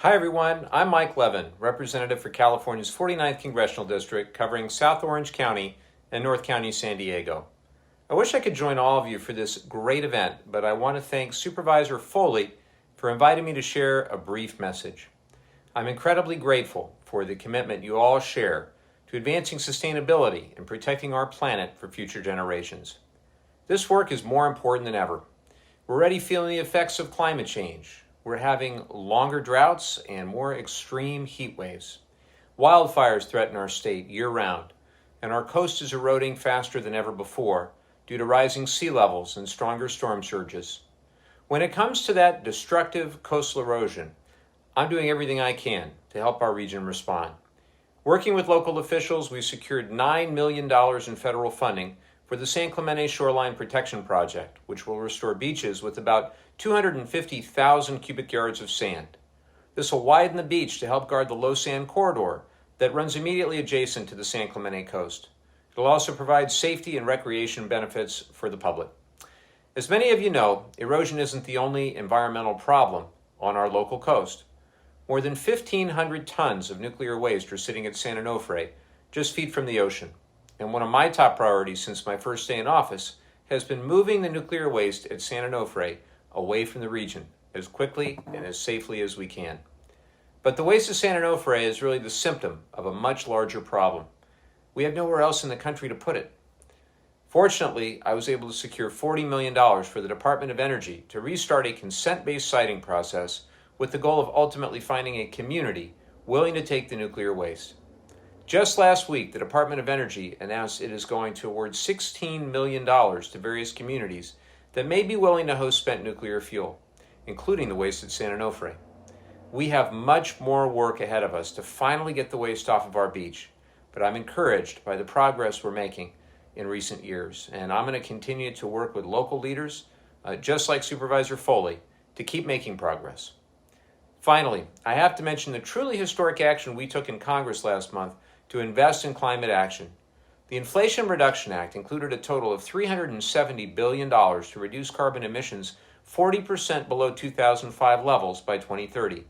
Hi everyone, I'm Mike Levin, representative for California's 49th Congressional District, covering South Orange County and North County, San Diego. I wish I could join all of you for this great event, but I want to thank Supervisor Foley for inviting me to share a brief message. I'm incredibly grateful for the commitment you all share to advancing sustainability and protecting our planet for future generations. This work is more important than ever. We're already feeling the effects of climate change. We're having longer droughts and more extreme heat waves. Wildfires threaten our state year-round, and our coast is eroding faster than ever before due to rising sea levels and stronger storm surges. When it comes to that destructive coastal erosion, I'm doing everything I can to help our region respond. Working with local officials, we secured $9 million in federal funding for the San Clemente Shoreline Protection Project, which will restore beaches with about 250,000 cubic yards of sand. This will widen the beach to help guard the low sand corridor that runs immediately adjacent to the San Clemente coast. It will also provide safety and recreation benefits for the public. As many of you know, erosion isn't the only environmental problem on our local coast. More than 1,500 tons of nuclear waste are sitting at San Onofre, just feet from the ocean. And one of my top priorities since my first day in office has been moving the nuclear waste at San Onofre away from the region as quickly and as safely as we can. But the waste of San Onofre is really the symptom of a much larger problem. We have nowhere else in the country to put it. Fortunately, I was able to secure $40 million for the Department of Energy to restart a consent-based siting process with the goal of ultimately finding a community willing to take the nuclear waste. Just last week, the Department of Energy announced it is going to award $16 million to various communities that may be willing to host spent nuclear fuel, including the waste at San Onofre. We have much more work ahead of us to finally get the waste off of our beach, but I'm encouraged by the progress we're making in recent years, and I'm going to continue to work with local leaders, just like Supervisor Foley, to keep making progress. Finally, I have to mention the truly historic action we took in Congress last month to invest in climate action. The Inflation Reduction Act included a total of $370 billion to reduce carbon emissions 40% below 2005 levels by 2030.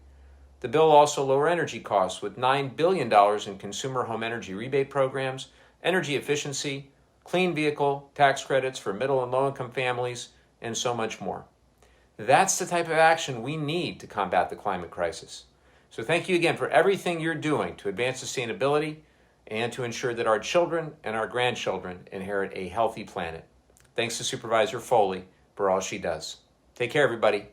The bill also lowered energy costs with $9 billion in consumer home energy rebate programs, energy efficiency, clean vehicle tax credits for middle and low-income families, and so much more. That's the type of action we need to combat the climate crisis. So thank you again for everything you're doing to advance sustainability and to ensure that our children and our grandchildren inherit a healthy planet. Thanks to Supervisor Foley for all she does. Take care, everybody.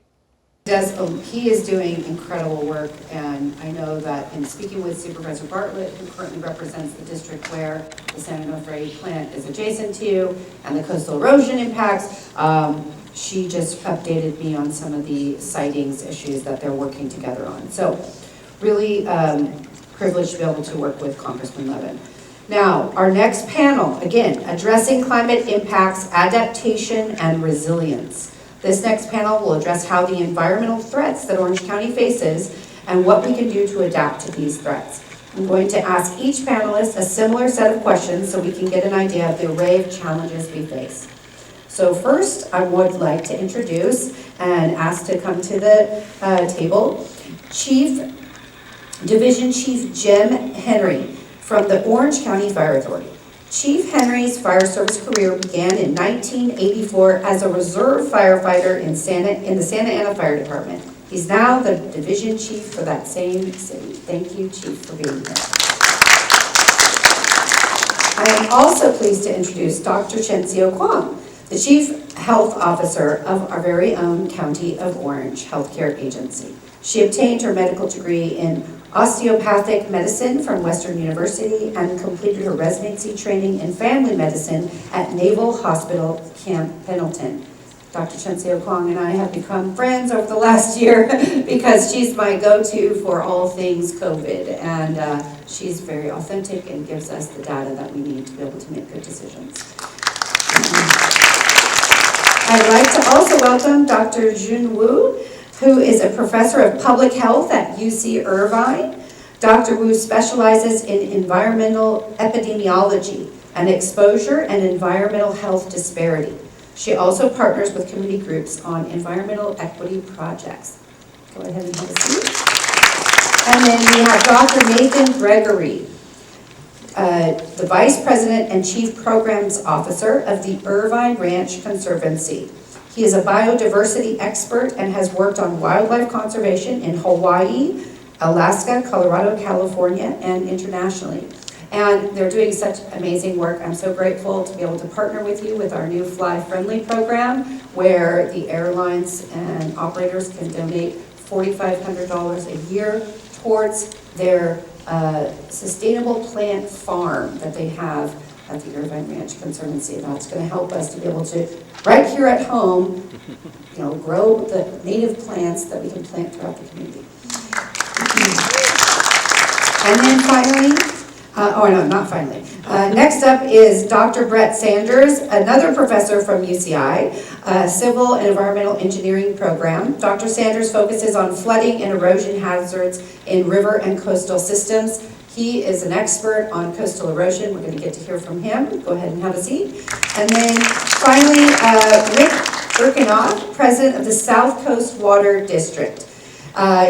He is doing incredible work, and I know that in speaking with Supervisor Bartlett, who currently represents the district where the San Onofre plant is adjacent to, and the coastal erosion impacts, she just updated me on some of the sightings issues that they're working together on. So really privileged to be able to work with Congressman Levin. Now, our next panel, again, addressing climate impacts, adaptation, and resilience. This next panel will address how the environmental threats that Orange County faces and what we can do to adapt to these threats. I'm going to ask each panelist a similar set of questions so we can get an idea of the array of challenges we face. So first, I would like to introduce and ask to come to the table Division Chief Jim Henery from the Orange County Fire Authority. Chief Henery's fire service career began in 1984 as a reserve firefighter in the Santa Ana Fire Department. He's now the division chief for that same city. Thank you, Chief, for being here. I am also pleased to introduce Dr. Chinsio-Kwong, the Chief Health Officer of our very own County of Orange Healthcare Agency. She obtained her medical degree in osteopathic medicine from Western University and completed her residency training in family medicine at Naval Hospital Camp Pendleton. Dr. Chinsio-Kwong and I have become friends over the last year because she's my go-to for all things COVID, and she's very authentic and gives us the data that we need to be able to make good decisions. I'd like to also welcome Dr. Jun Wu, who is a professor of public health at UC Irvine. Dr. Wu specializes in environmental epidemiology and exposure and environmental health disparity. She also partners with community groups on environmental equity projects. Go ahead and have a seat. And then we have Dr. Nathan Gregory, the Vice President and Chief Programs Officer of the Irvine Ranch Conservancy. He is a biodiversity expert and has worked on wildlife conservation in Hawaii, Alaska, Colorado, California, and internationally. And they're doing such amazing work. I'm so grateful to be able to partner with you with our new Fly Friendly program, where the airlines and operators can donate $4,500 a year towards their sustainable plant farm that they have at the Irvine Ranch Conservancy. That's going to help us to be able to, right here at home, grow the native plants that we can plant throughout the community. And then finally, next up is Dr. Brett Sanders, another professor from UCI, Civil and Environmental Engineering program. Dr. Sanders focuses on flooding and erosion hazards in river and coastal systems. He is an expert on coastal erosion. We're going to get to hear from him. Go ahead and have a seat. And then finally, Rick Erkeneff, president of the South Coast Water District.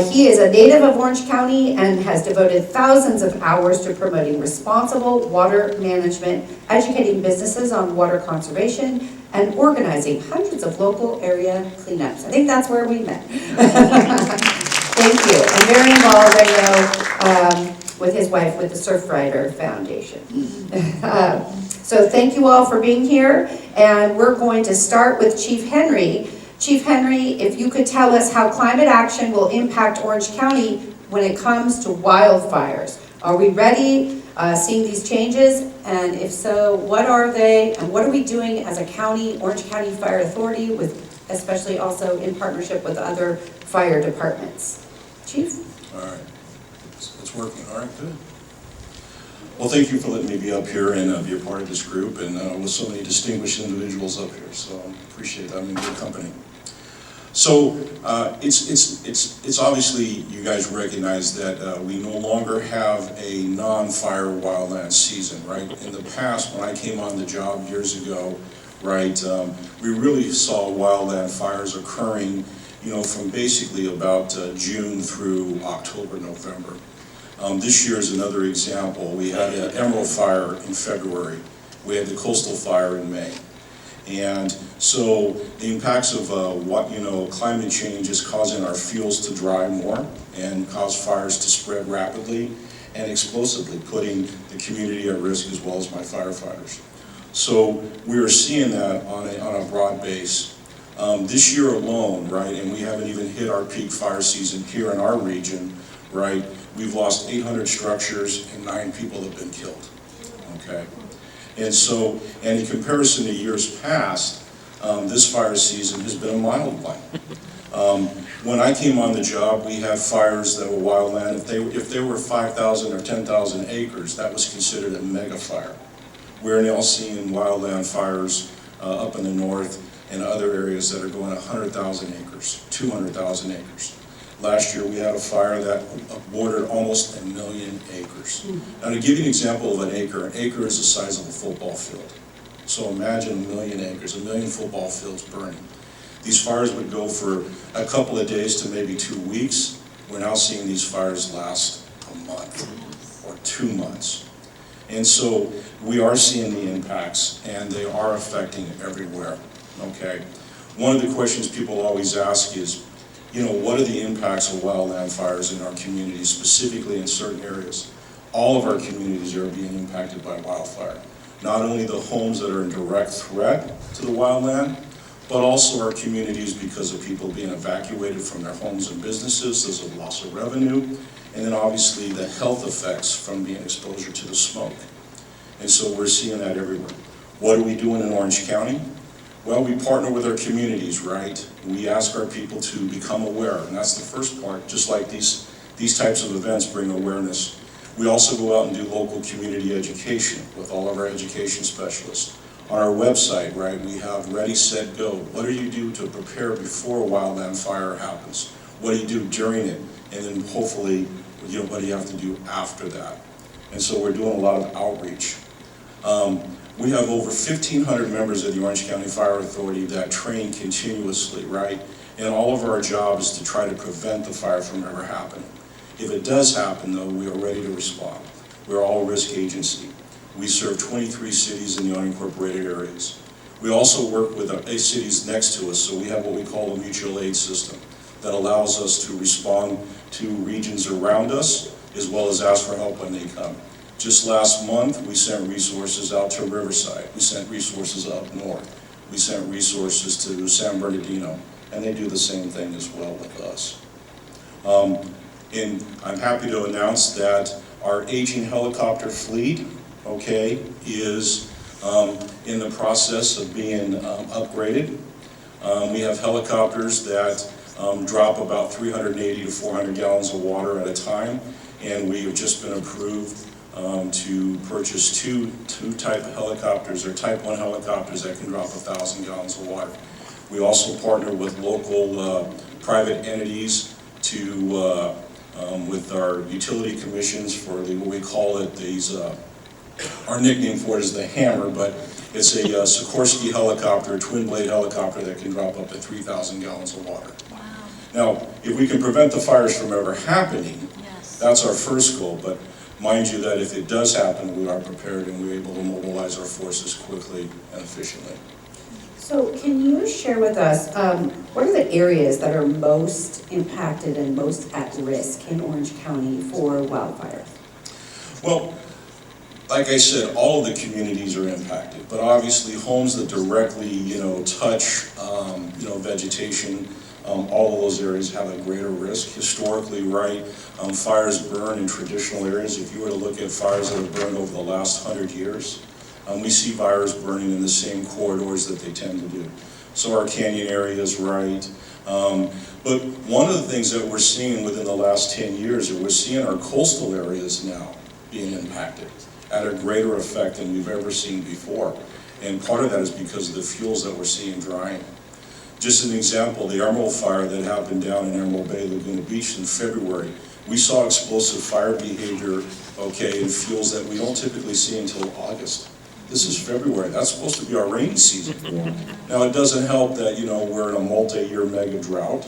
He is a native of Orange County and has devoted thousands of hours to promoting responsible water management, educating businesses on water conservation, and organizing hundreds of local area cleanups. I think that's where we met. Thank you. And very involved, I know, with his wife with the Surfrider Foundation. So thank you all for being here. And we're going to start with Chief Henery. Chief Henery, if you could tell us how climate action will impact Orange County when it comes to wildfires. Are we ready, seeing these changes? And if so, what are they? And what are we doing as a county, Orange County Fire Authority, with especially also in partnership with other fire departments? Chief? All right. It's working. All right, good. Well, thank you for letting me be up here and be a part of this group, and with so many distinguished individuals up here. So I appreciate that. I'm in good company. So it's obviously, you guys recognize that we no longer have a non-fire wildland season, right? In the past, when I came on the job years ago, right, we really saw wildland fires occurring, from basically about June through October, November. This year is another example. We had an emerald fire in February. We had the coastal fire in May. And so the impacts of climate change is causing our fuels to dry more and cause fires to spread rapidly and explosively, putting the community at risk as well as my firefighters. So we are seeing that on a broad base. This year alone, right, and we haven't even hit our peak fire season here in our region, right, we've lost 800 structures and 9 people have been killed, okay? And so, and in comparison to years past, this fire season has been a mild one. When I came on the job, we had fires that were wildland. If they were 5,000 or 10,000 acres, that was considered a mega fire. We're now seeing wildland fires up in the north and other areas that are going 100,000 acres, 200,000 acres. Last year we had a fire that bordered almost 1 million acres. Now, to give you an example of an acre is the size of a football field. So imagine 1 million acres, 1 million football fields burning. These fires would go for a couple of days to maybe 2 weeks. We're now seeing these fires last a month or 2 months. And so we are seeing the impacts, and they are affecting everywhere, okay? One of the questions people always ask is, what are the impacts of wildland fires in our communities, specifically in certain areas? All of our communities are being impacted by wildfire. Not only the homes that are in direct threat to the wildland, but also our communities because of people being evacuated from their homes and businesses. There's a loss of revenue, and then obviously the health effects from being exposure to the smoke. And so we're seeing that everywhere. What are we doing in Orange County? Well, we partner with our communities, right? We ask our people to become aware, and that's the first part. Just like these types of events bring awareness. We also go out and do local community education with all of our education specialists. On our website, right, we have Ready, Set, Go. What do you do to prepare before a wildland fire happens? What do you do during it? And then hopefully, what do you have to do after that? And so we're doing a lot of outreach. We have over 1,500 members of the Orange County Fire Authority that train continuously, right? And all of our job is to try to prevent the fire from ever happening. If it does happen, though, we are ready to respond. We're all risk agency. We serve 23 cities in the unincorporated areas. We also work with the cities next to us, so we have what we call a mutual aid system that allows us to respond to regions around us, as well as ask for help when they come. Just last month, we sent resources out to Riverside. We sent resources up north. We sent resources to San Bernardino, and they do the same thing as well with us. And I'm happy to announce that our aging helicopter fleet, okay, is in the process of being upgraded. We have helicopters that drop about 380 to 400 gallons of water at a time, and we have just been approved to purchase two type of helicopters, or type 1 helicopters that can drop 1,000 gallons of water. We also partner with local private entities to with our utility commissions for what we call it, our nickname for it is the Hammer, but it's a Sikorsky helicopter, a twin blade helicopter that can drop up to 3,000 gallons of water. Wow. Now, if we can prevent the fires from ever happening, Yes. that's our first goal, but mind you that if it does happen, we are prepared and we're able to mobilize our forces quickly and efficiently. So can you share with us, what are the areas that are most impacted and most at risk in Orange County for wildfires? Well, like I said, all of the communities are impacted, but obviously homes that directly, touch, vegetation, all of those areas have a greater risk. Historically, right, fires burn in traditional areas. If you were to look at fires that have burned over the last 100 years, we see fires burning in the same corridors that they tend to do. So our canyon areas, right. But one of the things that we're seeing within the last 10 years is we're seeing our coastal areas now being impacted at a greater effect than we've ever seen before. And part of that is because of the fuels that we're seeing drying. Just an example, the Emerald fire that happened down in Emerald Bay, Laguna Beach in February, we saw explosive fire behavior, okay, in fuels that we don't typically see until August. This is February, that's supposed to be our rainy season. Now it doesn't help that, we're in a multi-year mega drought,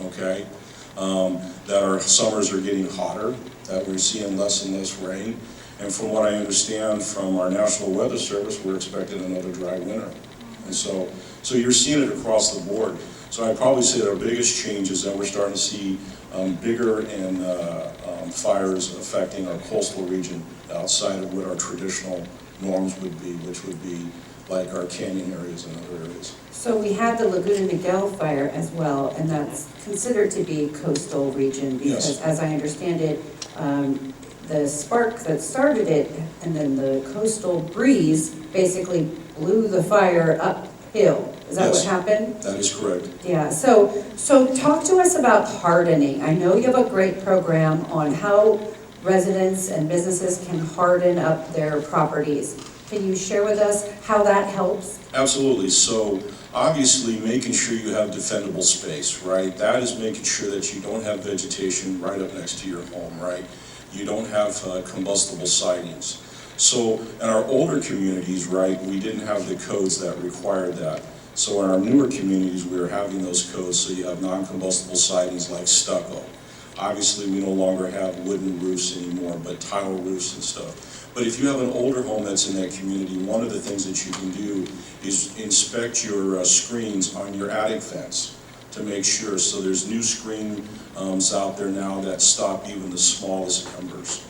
okay, that our summers are getting hotter, that we're seeing less and less rain. And from what I understand from our National Weather Service, we're expecting another dry winter. And so you're seeing it across the board. So I'd probably say that our biggest change is that we're starting to see bigger fires affecting our coastal region outside of what our traditional norms would be, which would be like our canyon areas and other areas. So we had the Laguna Niguel fire as well, and that's considered to be coastal region because, Yes. as I understand it, the spark that started it and then the coastal breeze basically blew the fire uphill. Is that Yes. what happened? That is correct. Yeah, so talk to us about hardening. I know you have a great program on how residents and businesses can harden up their properties. Can you share with us how that helps? Absolutely. So obviously making sure you have defendable space, right? That is making sure that you don't have vegetation right up next to your home, right? You don't have combustible sidings. So in our older communities, right, we didn't have the codes that required that. So in our newer communities, we are having those codes, so you have non-combustible sidings like stucco. Obviously, we no longer have wooden roofs anymore, but tile roofs and stuff. But if you have an older home that's in that community, one of the things that you can do is inspect your screens on your attic fence to make sure. So there's new screens out there now that stop even the smallest embers.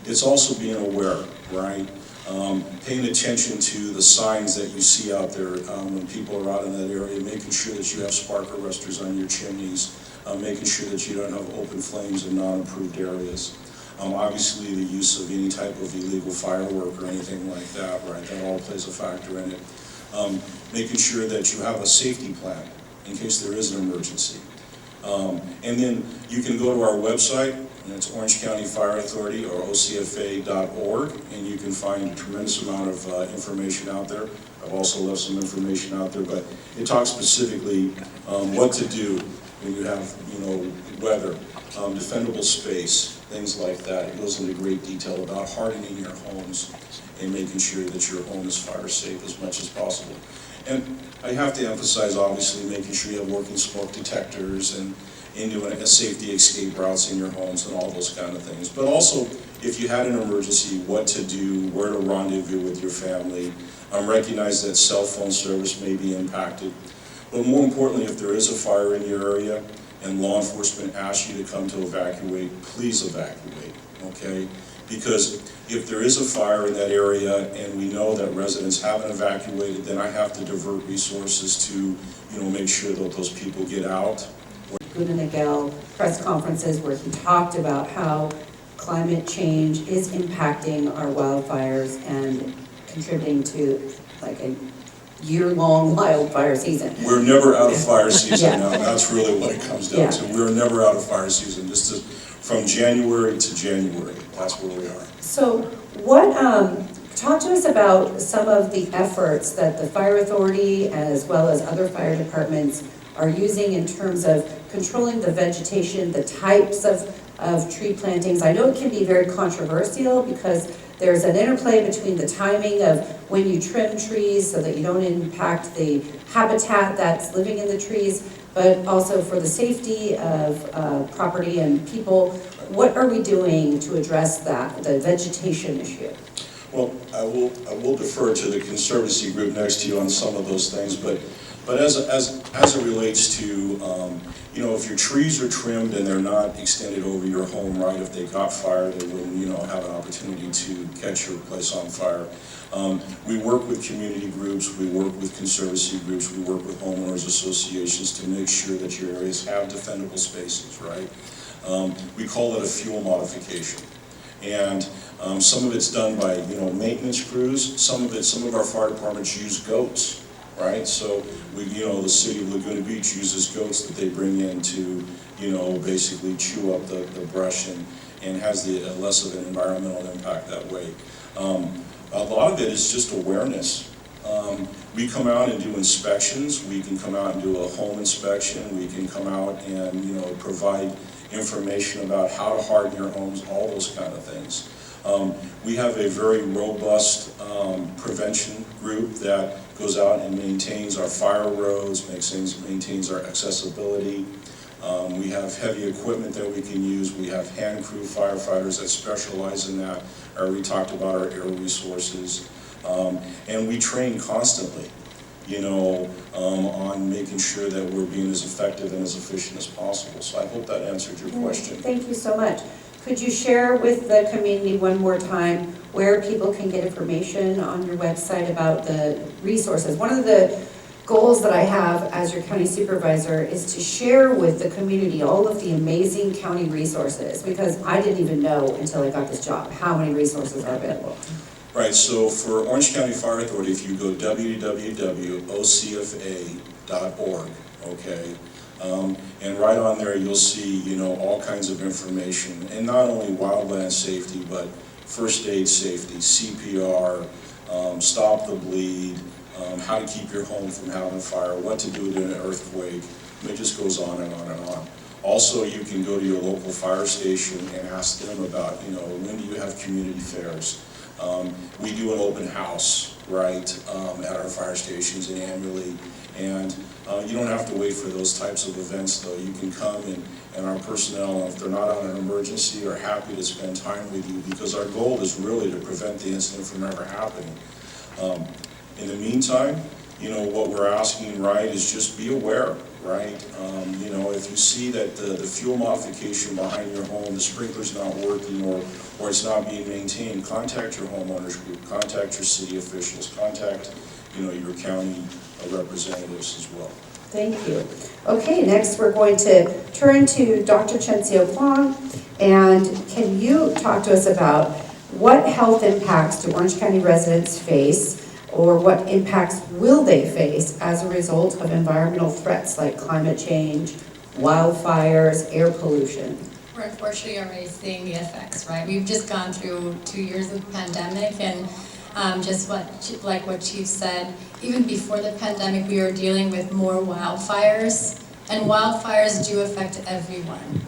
It's also being aware, right? Paying attention to the signs that you see out there when people are out in that area, making sure that you have spark arresters on your chimneys, making sure that you don't have open flames in non-approved areas. Obviously, the use of any type of illegal firework or anything like that, right, that all plays a factor in it. Making sure that you have a safety plan in case there is an emergency. And then you can go to our website, and it's Orange County Fire Authority or OCFA.org, and you can find a tremendous amount of information out there. I've also left some information out there, but it talks specifically what to do when you have, weather, defendable space, things like that. It goes into great detail about hardening your homes and making sure that your home is fire safe as much as possible. And I have to emphasize, obviously, making sure you have working smoke detectors and doing safety escape routes in your homes and all those kind of things. But also, if you had an emergency, what to do, where to rendezvous with your family. Recognize that cell phone service may be impacted. But more importantly, if there is a fire in your area and law enforcement asks you to come to evacuate, please evacuate, okay? Because if there is a fire in that area and we know that residents haven't evacuated, then I have to divert resources to, make sure that those people get out. Nagel press conferences where he talked about how climate change is impacting our wildfires and contributing to like a year-long wildfire season. We're never out of fire season Yeah. now, and that's really what it comes down to. We're never out of fire season. From January to January, that's where we are. So what, talk to us about some of the efforts that the Fire Authority as well as other fire departments are using in terms of controlling the vegetation, the types of tree plantings. I know it can be very controversial because there's an interplay between the timing of when you trim trees so that you don't impact the habitat that's living in the trees, but also for the safety of property and people. What are we doing to address that, the vegetation issue? Well, I will defer to the Conservancy group next to you on some of those things, but as it relates to, if your trees are trimmed and they're not extended over your home, right, if they got fire, they wouldn't, have an opportunity to catch your place on fire. We work with community groups, we work with Conservancy groups, we work with homeowners associations to make sure that your areas have defendable spaces, right? We call it a fuel modification. And some of it's done by, maintenance crews. Some of our fire departments use goats, right? So the city of Laguna Beach uses goats that they bring in to, basically chew up the brush and has less of an environmental impact that way. A lot of it is just awareness. We come out and do inspections. We can come out and do a home inspection. We can come out and, provide information about how to harden your homes, all those kind of things. We have a very robust prevention group that goes out and maintains our fire roads, maintains our accessibility. We have heavy equipment that we can use. We have hand crew firefighters that specialize in that. I already talked about our air resources. And we train constantly, on making sure that we're being as effective and as efficient as possible. So I hope that answered your question. Thank you so much. Could you share with the community one more time where people can get information on your website about the resources? One of the goals that I have as your county supervisor is to share with the community all of the amazing county resources, because I didn't even know until I got this job how many resources are available. Right, so for Orange County Fire Authority, if you go www.ocfa.org, okay, and right on there you'll see, all kinds of information, and not only wildland safety, but first aid safety, CPR, stop the bleed, how to keep your home from having fire, what to do in an earthquake. It just goes on and on and on. Also, you can go to your local fire station and ask them about, when do you have community fairs? We do an open house, right, at our fire stations and annually, and you don't have to wait for those types of events, though. You can come and our personnel, if they're not on an emergency, are happy to spend time with you, because our goal is really to prevent the incident from ever happening. In the meantime, what we're asking, right, is just be aware, right? If you see that the fuel modification behind your home, the sprinkler's not working or it's not being maintained, contact your homeowners group, contact your city officials, contact, your county representatives as well. Thank you. Okay, next we're going to turn to Dr. Chinsio-Kwong, and can you talk to us about what health impacts do Orange County residents face, or what impacts will they face as a result of environmental threats like climate change, wildfires, air pollution? We're unfortunately already seeing the effects, right? We've just gone through 2 years of pandemic, and just like what Chief said, even before the pandemic, we were dealing with more wildfires, and wildfires do affect everyone.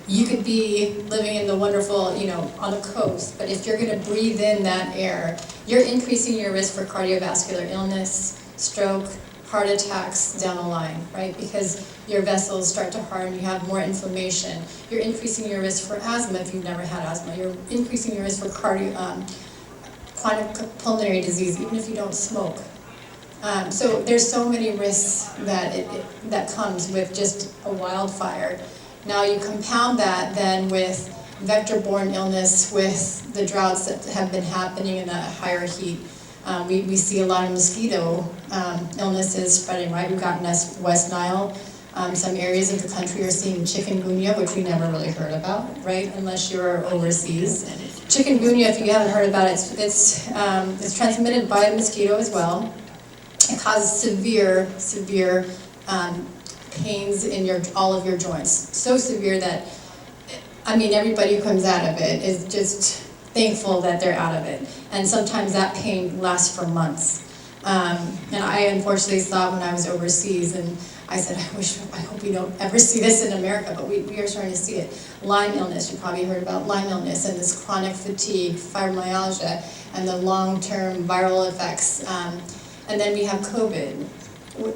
You could be living in the wonderful, on the coast, but if you're going to breathe in that air, you're increasing your risk for cardiovascular illness, stroke, heart attacks down the line, right? Because your vessels start to harden, you have more inflammation. You're increasing your risk for asthma if you've never had asthma. You're increasing your risk for chronic pulmonary disease, even if you don't smoke. So there's so many risks that comes with just a wildfire. Now you compound that then with vector-borne illness, with the droughts that have been happening in the higher heat. We see a lot of mosquito illnesses spreading, right? We've got West Nile. Some areas of the country are seeing chikungunya, which we never really heard about, right? Unless you're overseas. Chikungunya, if you haven't heard about it, it's transmitted by a mosquito as well. It causes severe pains in all of your joints. So severe that, I mean, everybody who comes out of it is just thankful that they're out of it. And sometimes that pain lasts for months. And I unfortunately saw it when I was overseas, and I said, I hope we don't ever see this in America, but we are starting to see it. Lyme illness, you probably heard about Lyme illness, and this chronic fatigue, fibromyalgia, and the long-term viral effects. And then we have COVID.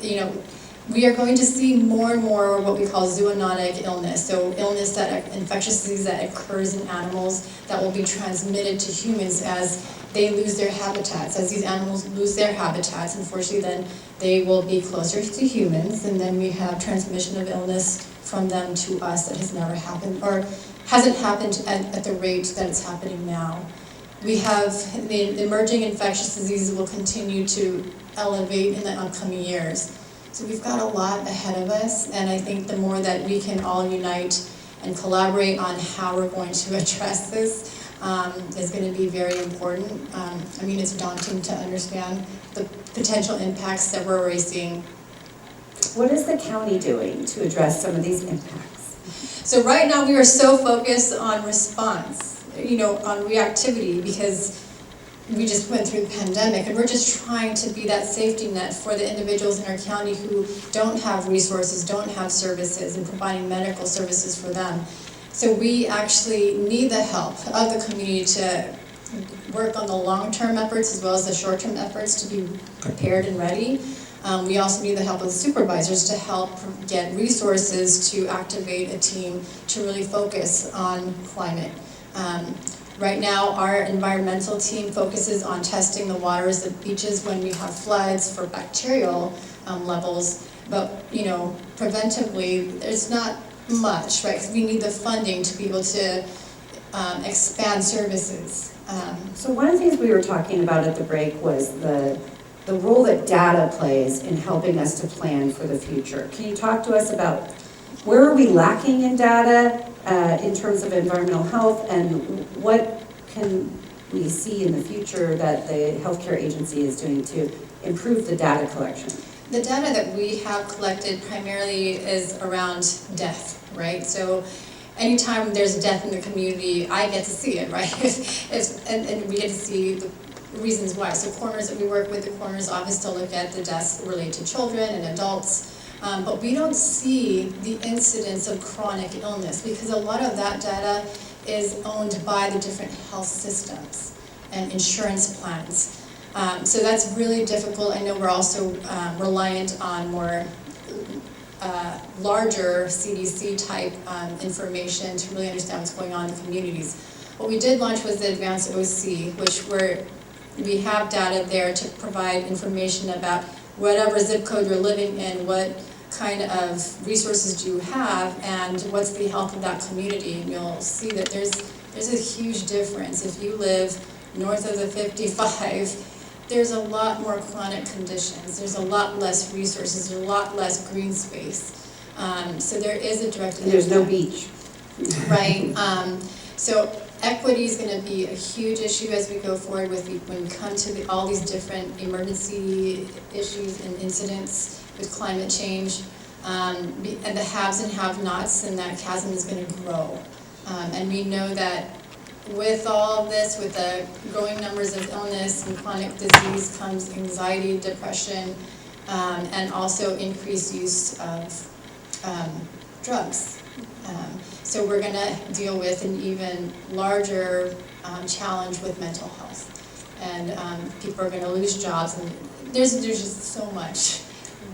You know, we are going to see more and more what we call zoonotic illness. So illness infectious disease that occurs in animals that will be transmitted to humans as they lose their habitats. As these animals lose their habitats, unfortunately, then they will be closer to humans, and then we have transmission of illness from them to us that has never happened, or hasn't happened at the rate that it's happening now. We have the emerging infectious diseases will continue to elevate in the upcoming years. So we've got a lot ahead of us, and I think the more that we can all unite and collaborate on how we're going to address this is going to be very important. I mean, it's daunting to understand the potential impacts that we're already seeing. What is the county doing to address some of these impacts? So right now we are so focused on response, you know, on reactivity, because we just went through the pandemic, and we're just trying to be that safety net for the individuals in our county who don't have resources, don't have services, and providing medical services for them. So we actually need the help of the community to work on the long-term efforts as well as the short-term efforts to be prepared and ready. We also need the help of the supervisors to help get resources to activate a team to really focus on climate. Right now, our environmental team focuses on testing the waters of beaches when we have floods for bacterial levels, but you know, preventively, there's not much, right? Because we need the funding to be able to expand services. So one of the things we were talking about at the break was the role that data plays in helping us to plan for the future. Can you talk to us about where are we lacking in data in terms of environmental health, and what can we see in the future that the healthcare agency is doing to improve the data collection? The data that we have collected primarily is around death, right? So anytime there's death in the community, I get to see it, right? and we get to see the reasons why. So we work with the coroner's office to look at the deaths related to children and adults. But we don't see the incidence of chronic illness, because a lot of that data is owned by the different health systems and insurance plans. So that's really difficult. I know we're also reliant on more larger CDC type information to really understand what's going on in the communities. What we did launch was the Advanced OC, which we have data there to provide information about whatever zip code you're living in, what kind of resources do you have, and what's the health of that community. And you'll see that there's a huge difference. If you live north of the 55, there's a lot more chronic conditions. There's a lot less resources. There's a lot less green space. So there is a direct impact. There's no beach. Right. So equity is going to be a huge issue as we go forward when we come to all these different emergency issues and incidents with climate change, and the haves and have-nots, and that chasm is going to grow. And we know that with all of this, with the growing numbers of illness and chronic disease, comes anxiety, depression, and also increased use of drugs. So we're going to deal with an even larger challenge with mental health. And people are going to lose jobs, and there's just so much.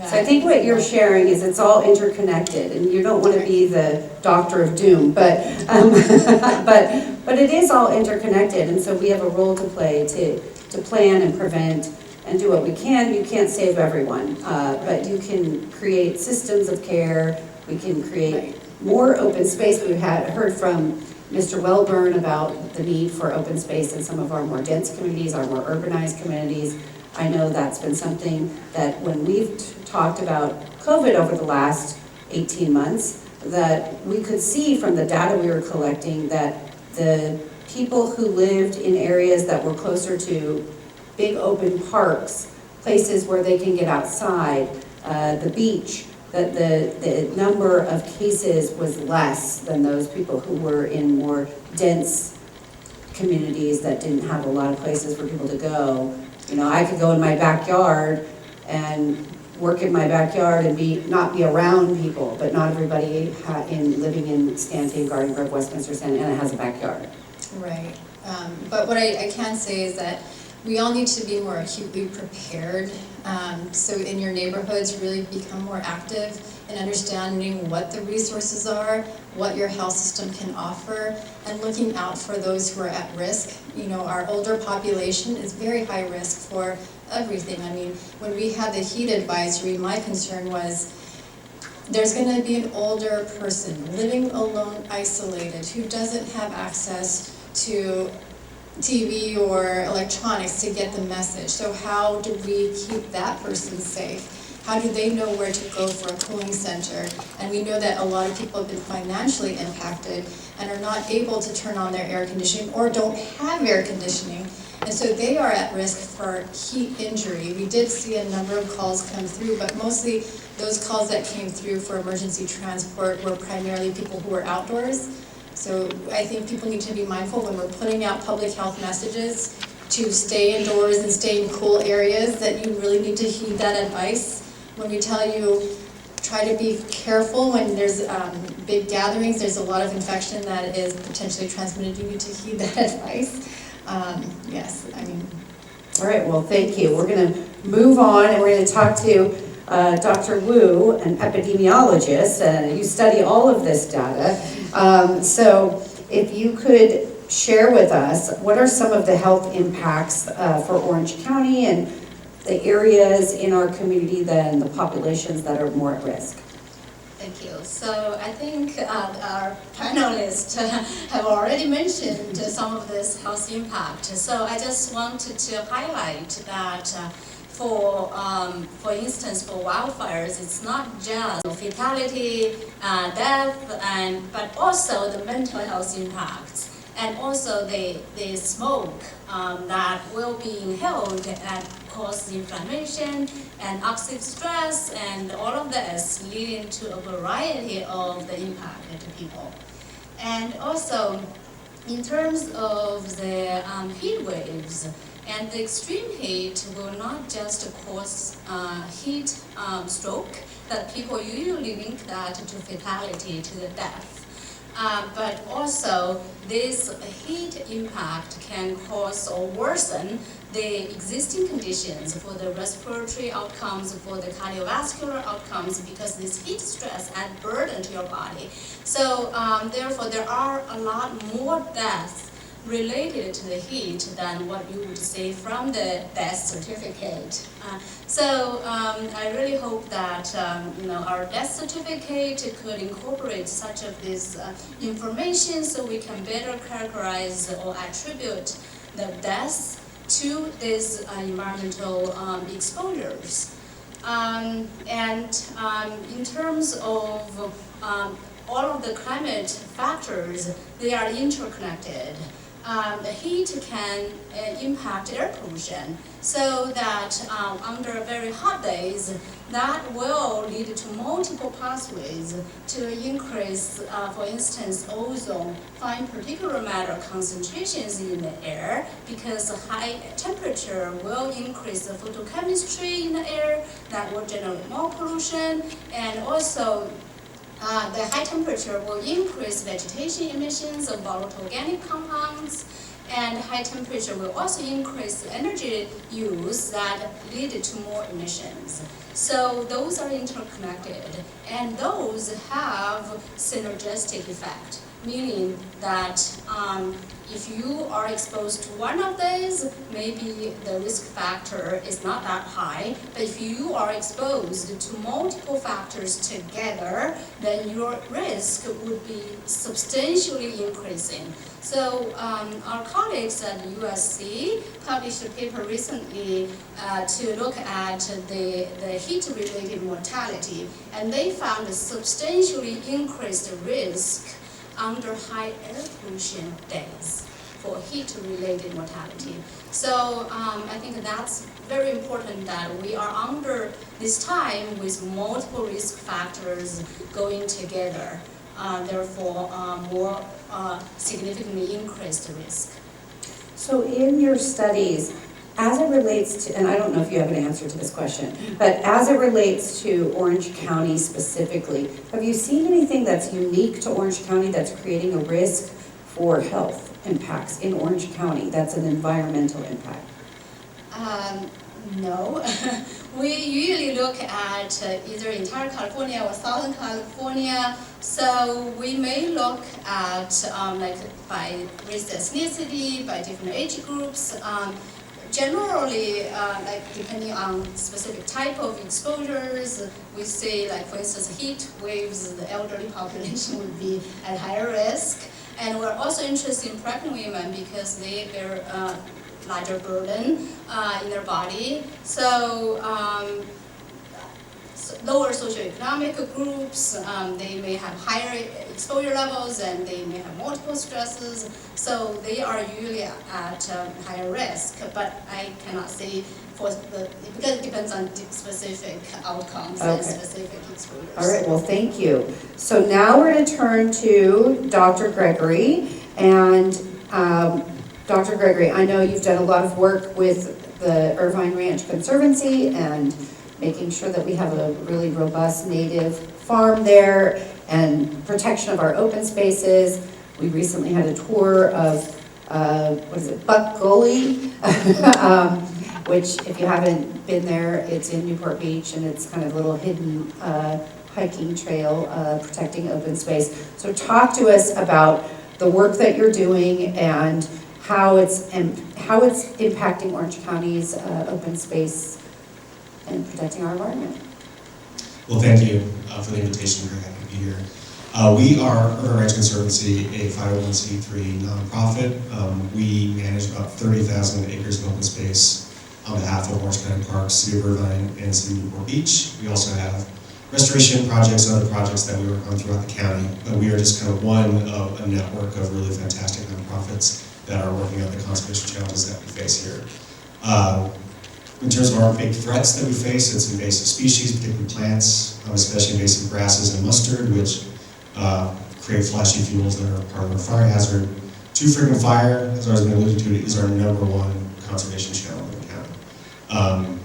So I think what you're sharing is it's all interconnected, and you don't want to be the doctor of doom, but but it is all interconnected, and so we have a role to play to plan and prevent and do what we can. You can't save everyone, but you can create systems of care. We can create more open space. We had heard from Mr. Welburn about the need for open space in some of our more dense communities, our more urbanized communities. I know that's been something that when we've talked about COVID over the last 18 months, that we could see from the data we were collecting that the people who lived in areas that were closer to big open parks, places where they can get outside, the beach, that the number of cases was less than those people who were in more dense communities that didn't have a lot of places for people to go. You know, I could go in my backyard and work in my backyard and not be around people, but not everybody living in Stanton, Garden Grove, Westminster, Santa Ana has a backyard. Right. But what I can say is that we all need to be more acutely prepared. So in your neighborhoods, really become more active in understanding what the resources are, what your health system can offer, and looking out for those who are at risk. You know, our older population is very high risk for everything. I mean, when we had the heat advisory, my concern was there's going to be an older person living alone, isolated, who doesn't have access to TV or electronics to get the message. So how do we keep that person safe? How do they know where to go for a cooling center? And we know that a lot of people have been financially impacted and are not able to turn on their air conditioning or don't have air conditioning. And so they are at risk for heat injury. We did see a number of calls come through, but mostly those calls that came through for emergency transport were primarily people who were outdoors. So I think people need to be mindful when we're putting out public health messages to stay indoors and stay in cool areas, that you really need to heed that advice. When we tell you, try to be careful when there's big gatherings, there's a lot of infection that is potentially transmitted, you need to heed that advice. Yes, I mean. All right, well, thank you. We're going to move on, and we're going to talk to Dr. Wu, an epidemiologist, and you study all of this data. So if you could share with us, what are some of the health impacts for Orange County and the areas in our community and the populations that are more at risk? Thank you. So I think our panelists have already mentioned some of this health impact. So I just wanted to highlight that for instance, for wildfires, it's not just fatality, death, but also the mental health impacts, and also the smoke that will be inhaled and cause inflammation and oxidative stress, and all of this leading to a variety of the impact to people. And also, in terms of the heat waves, and the extreme heat will not just cause heat stroke, that people usually link that to fatality, to the death. But also, this heat impact can cause or worsen the existing conditions for the respiratory outcomes, for the cardiovascular outcomes, because this heat stress adds burden to your body. So therefore, there are a lot more deaths related to the heat than what you would say from the death certificate. So I really hope that our death certificate could incorporate such of this information, so we can better characterize or attribute the deaths to these environmental exposures. And in terms of all of the climate factors, they are interconnected. The heat can impact air pollution, so that under very hot days, that will lead to multiple pathways to increase, for instance, ozone, fine particulate matter concentrations in the air, because high temperature will increase the photochemistry in the air, that will generate more pollution, and also the high temperature will increase vegetation emissions of volatile organic compounds, And high temperature will also increase energy use that lead to more emissions. So those are interconnected, and those have synergistic effect, meaning that if you are exposed to one of these, maybe the risk factor is not that high, but if you are exposed to multiple factors together, then your risk would be substantially increasing. So our colleagues at USC published a paper recently to look at the heat-related mortality, and they found a substantially increased risk under high air pollution days for heat-related mortality. So I think that's very important that we are under this time with multiple risk factors going together, therefore more significantly increased risk. So in your studies, as it relates to, and I don't know if you have an answer to this question, but as it relates to Orange County specifically, have you seen anything that's unique to Orange County that's creating a risk for health impacts in Orange County that's an environmental impact? No. We usually look at either entire California or Southern California. So we may look at like by race, ethnicity, by different age groups. Generally, like depending on specific type of exposures, we say, like for instance, heat waves, the elderly population would be at higher risk. And we're also interested in pregnant women because they bear larger burden in their body. So lower socioeconomic groups, they may have higher exposure levels and they may have multiple stresses. So they are usually at higher risk, but I cannot say for because it depends on specific outcomes and specific exposures. All right, well, thank you. So now we're going to turn to Dr. Gregory. And Dr. Gregory, I know you've done a lot of work with the Irvine Ranch Conservancy and making sure that we have a really robust native farm there and protection of our open spaces. We recently had a tour of, Buck Gully, which if you haven't been there, it's in Newport Beach and it's kind of a little hidden hiking trail protecting open space. So talk to us about the work that you're doing and how it's impacting Orange County's open space and protecting our environment. Well, thank you for the invitation. We're happy to be here. We are Irvine Ranch Conservancy, a 501c3 nonprofit. We manage about 30,000 acres of open space on behalf of Orange County Parks, City of Irvine, and City of Newport Beach. We also have restoration projects and other projects that we work on throughout the county, but we are just kind of one of a network of really fantastic nonprofits that are working on the conservation challenges that we face here. In terms of our big threats that we face, it's invasive species, particularly plants, especially invasive grasses and mustard, which create flashy fuels that are part of our fire hazard. Too frequent fire, as I was going to allude to, is our #1 conservation challenge in the county.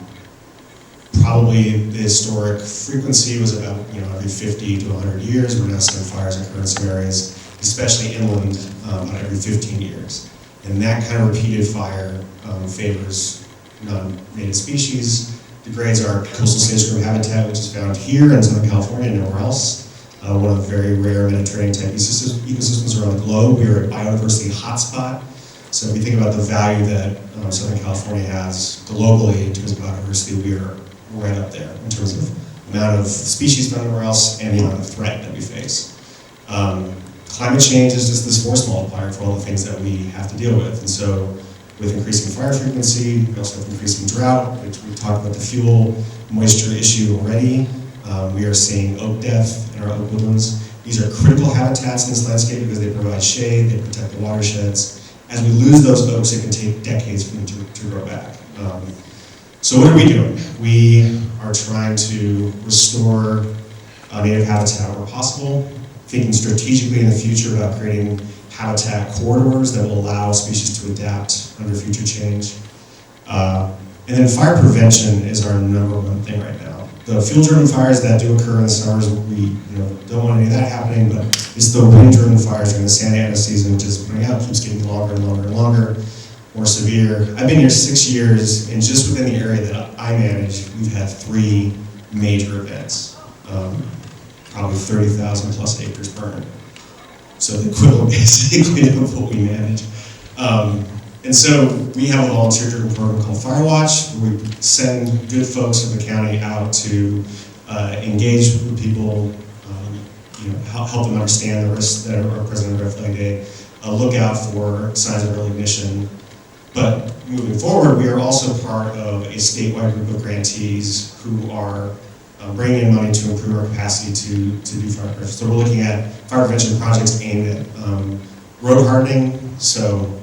Probably the historic frequency was about every 50 to 100 years. We're now seeing fires occur in some areas, especially inland, about every 15 years. And that kind of repeated fire favors non-native species, degrades our coastal sage-grouse habitat, which is found here in Southern California and nowhere else. One of the very rare Mediterranean type ecosystems around the globe. We are a biodiversity hotspot. So if you think about the value that Southern California has globally in terms of biodiversity, we are right up there in terms of amount of species found nowhere else and the amount of threat that we face. Climate change is just this force multiplier for all the things that we have to deal with. And so with increasing fire frequency, we also have increasing drought, which we talked about the fuel moisture issue already. We are seeing oak death in our oak woodlands. These are critical habitats in this landscape because they provide shade, they protect the watersheds. As we lose those oaks, it can take decades for them to grow back. So what are we doing? We are trying to restore native habitat where possible, thinking strategically in the future about creating habitat corridors that will allow species to adapt under future change. And then fire prevention is our #1 thing right now. the fuel-driven fires that do occur in the summers, we don't want any of that happening, but it's the wind-driven fires during the Santa Ana season, which is burning out, keeps getting longer and longer and longer, more severe. I've been here 6 years, and just within the area that I manage, we've had 3 major events, probably 30,000 plus acres burned. So the equivalent basically of what we manage. And so we have a volunteer-driven program called Firewatch, where we send good folks in the county out to engage with people, help them understand the risks that are present on Red Flag Day, look out for signs of early ignition. But moving forward, we are also part of a statewide group of grantees who are bringing in money to improve our capacity to do fire prevention. So we're looking at fire prevention projects aimed at road hardening, so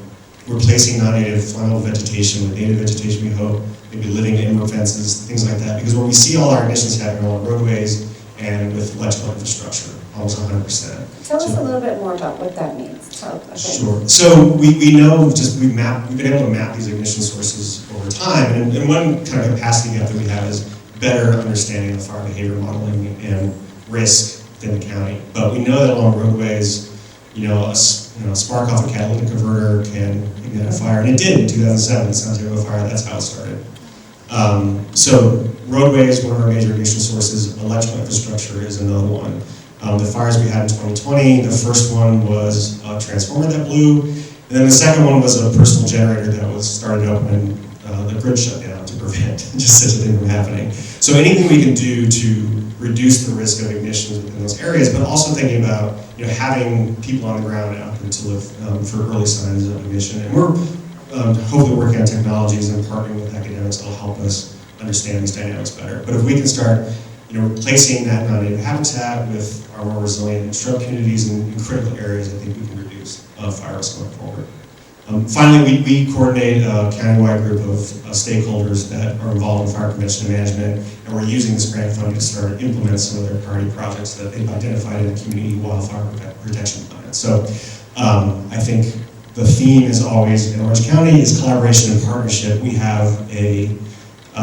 replacing non-native flammable vegetation with native vegetation, we hope, maybe living indoor fences, things like that. Because when we see all our emissions happening on roadways and with electrical infrastructure, almost 100%. Tell us a little bit more about what that means. Sure. So we know, we've been able to map these ignition sources over time, and one kind of capacity gap that we have is better understanding of fire behavior modeling and risk within the county. But we know that along roadways, a spark off a catalytic converter can ignite a fire, and it did in 2007, San Diego fire. That's how it started. So roadways, one of our major ignition sources. Electrical infrastructure is another one. The fires we had in 2020, the first one was a transformer that blew, and then the second one was a personal generator that was started up when the grid shut down to prevent just such a thing from happening. So anything we can do to reduce the risk of ignitions within those areas, but also thinking about having people on the ground out there to look for early signs of ignition. And we're hopefully working on technologies and partnering with academics that will help us understand these dynamics better. But if we can start replacing that non-native habitat with our more resilient shrub communities in critical areas, I think we can reduce fire risk going forward. Finally, we coordinate a countywide group of stakeholders that are involved in fire prevention and management, and we're using this grant funding to start implement some of their priority projects that they've identified in the community wildfire protection plan. So I think the theme is always in Orange County is collaboration and partnership. We have a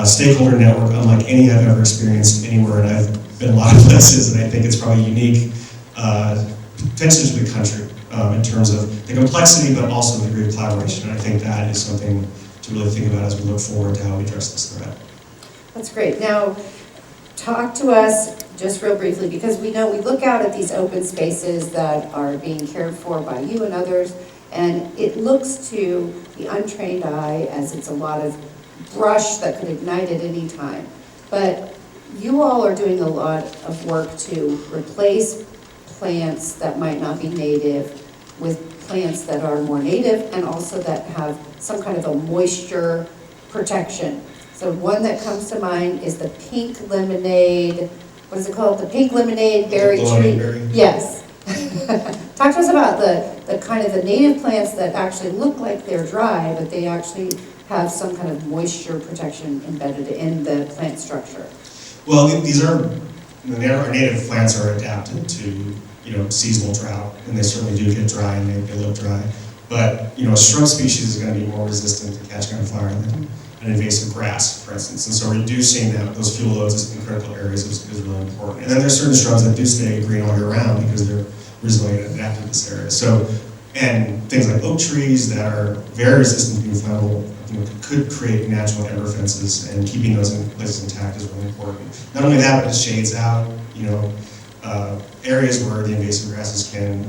stakeholder network unlike any I've ever experienced anywhere, and I've been a lot of places, and I think it's probably unique potentially to the country. In terms of the complexity, but also the degree of collaboration. And I think that is something to really think about as we look forward to how we address this threat. That's great. Now, talk to us just real briefly, because we know we look out at these open spaces that are being cared for by you and others, and it looks to the untrained eye as it's a lot of brush that could ignite at any time. But you all are doing a lot of work to replace plants that might not be native with plants that are more native and also that have some kind of a moisture protection. So one that comes to mind is the pink lemonade, what is it called? The pink lemonade berry tree. Yes. Talk to us about the kind of the native plants that actually look like they're dry, but they actually have some kind of moisture protection embedded in the plant structure. Well, our native plants are adapted to seasonal drought, and they certainly do get dry and they look dry. But a shrub species is going to be more resistant to catching on fire than an invasive grass, for instance. And so reducing those fuel loads in critical areas is really important. And then there's certain shrubs that do stay green all year round because they're resilient and adapted to this area. So, and things like oak trees that are very resistant to being flammable, could create natural ember fences, and keeping those in places intact is really important. Not only that, but it shades out, areas where the invasive grasses can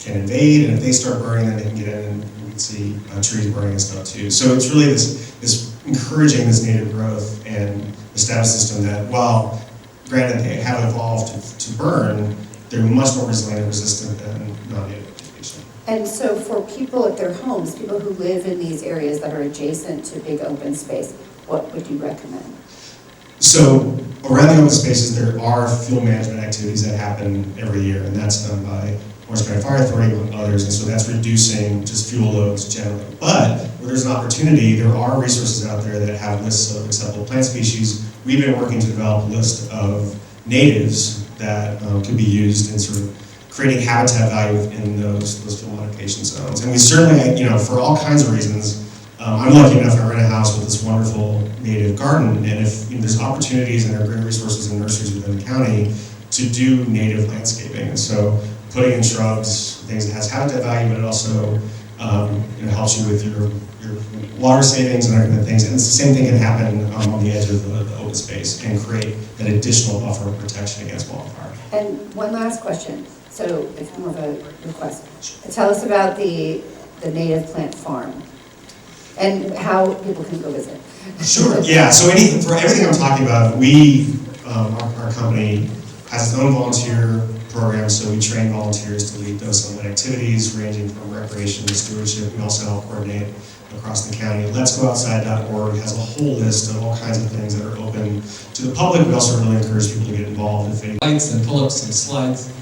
invade, and if they start burning, then they can get in, and you can see trees burning and stuff too. So it's really this encouraging this native growth and establish a system that, while granted they have evolved to burn, they're much more resilient and resistant than non-native vegetation. And so for people at their homes, people who live in these areas that are adjacent to big open space, what would you recommend? So around the open spaces, there are fuel management activities that happen every year, and that's done by Orange County Fire Authority and others, and so that's reducing just fuel loads generally. But where there's an opportunity, there are resources out there that have lists of acceptable plant species. We've been working to develop a list of natives that could be used in sort of creating habitat value within those fuel modification zones. And we certainly, for all kinds of reasons, I'm lucky enough I rent a house with this wonderful native garden, and if there's opportunities and there are great resources and nurseries within the county to do native landscaping. And so putting in shrubs, things that has habitat value, but it also helps you with your water savings and other kind of things. And it's the same thing can happen on the edge of the open space and create that additional buffer of protection against wildfire. And one last question, so it's more of a request. Tell us about the native plant farm and how people can go visit. Sure, yeah, so for everything I'm talking about, our company has its own volunteer program, so we train volunteers to lead those sunlit activities ranging from recreation to stewardship. We also help coordinate across the county. Let'sGoOutside.org has a whole list of all kinds of things that are open to the public. We also really encourage people to get involved in fitting lights and pull up some slides.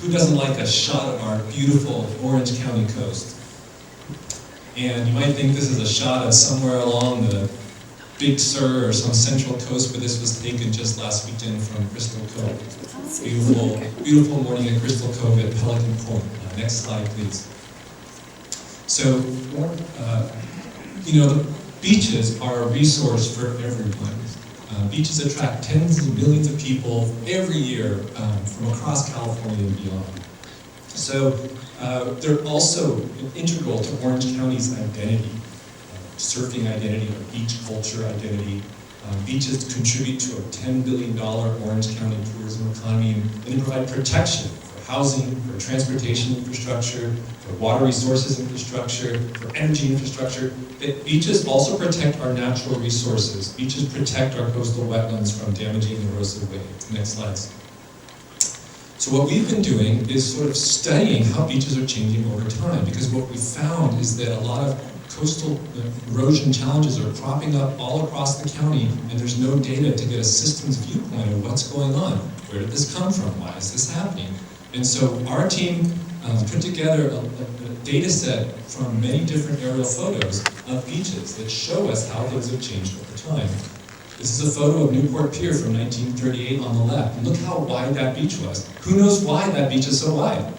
Who doesn't like a shot of our beautiful Orange County coast? And you might think this is a shot of somewhere along the Big Sur or some central coast, but this was taken just last weekend from Crystal Cove. Beautiful, beautiful morning at Crystal Cove at Pelican Point. Next slide, please. So, the beaches are a resource for everyone. Beaches attract tens of millions of people every year from across California and beyond. So they're also integral to Orange County's identity, surfing identity, or beach culture identity. Beaches contribute to a $10 billion Orange County tourism economy, and they provide protection for housing, for transportation infrastructure, for water resources infrastructure, for energy infrastructure. Beaches also protect our natural resources. Beaches protect our coastal wetlands from damaging and erosive waves. Next slides. So what we've been doing is sort of studying how beaches are changing over time, because what we found is that a lot of coastal erosion challenges are cropping up all across the county, and there's no data to get a systems viewpoint of what's going on. Where did this come from? Why is this happening? And so our team put together a data set from many different aerial photos of beaches that show us how things have changed over time. This is a photo of Newport Pier from 1938 on the left. And look how wide that beach was. Who knows why that beach is so wide?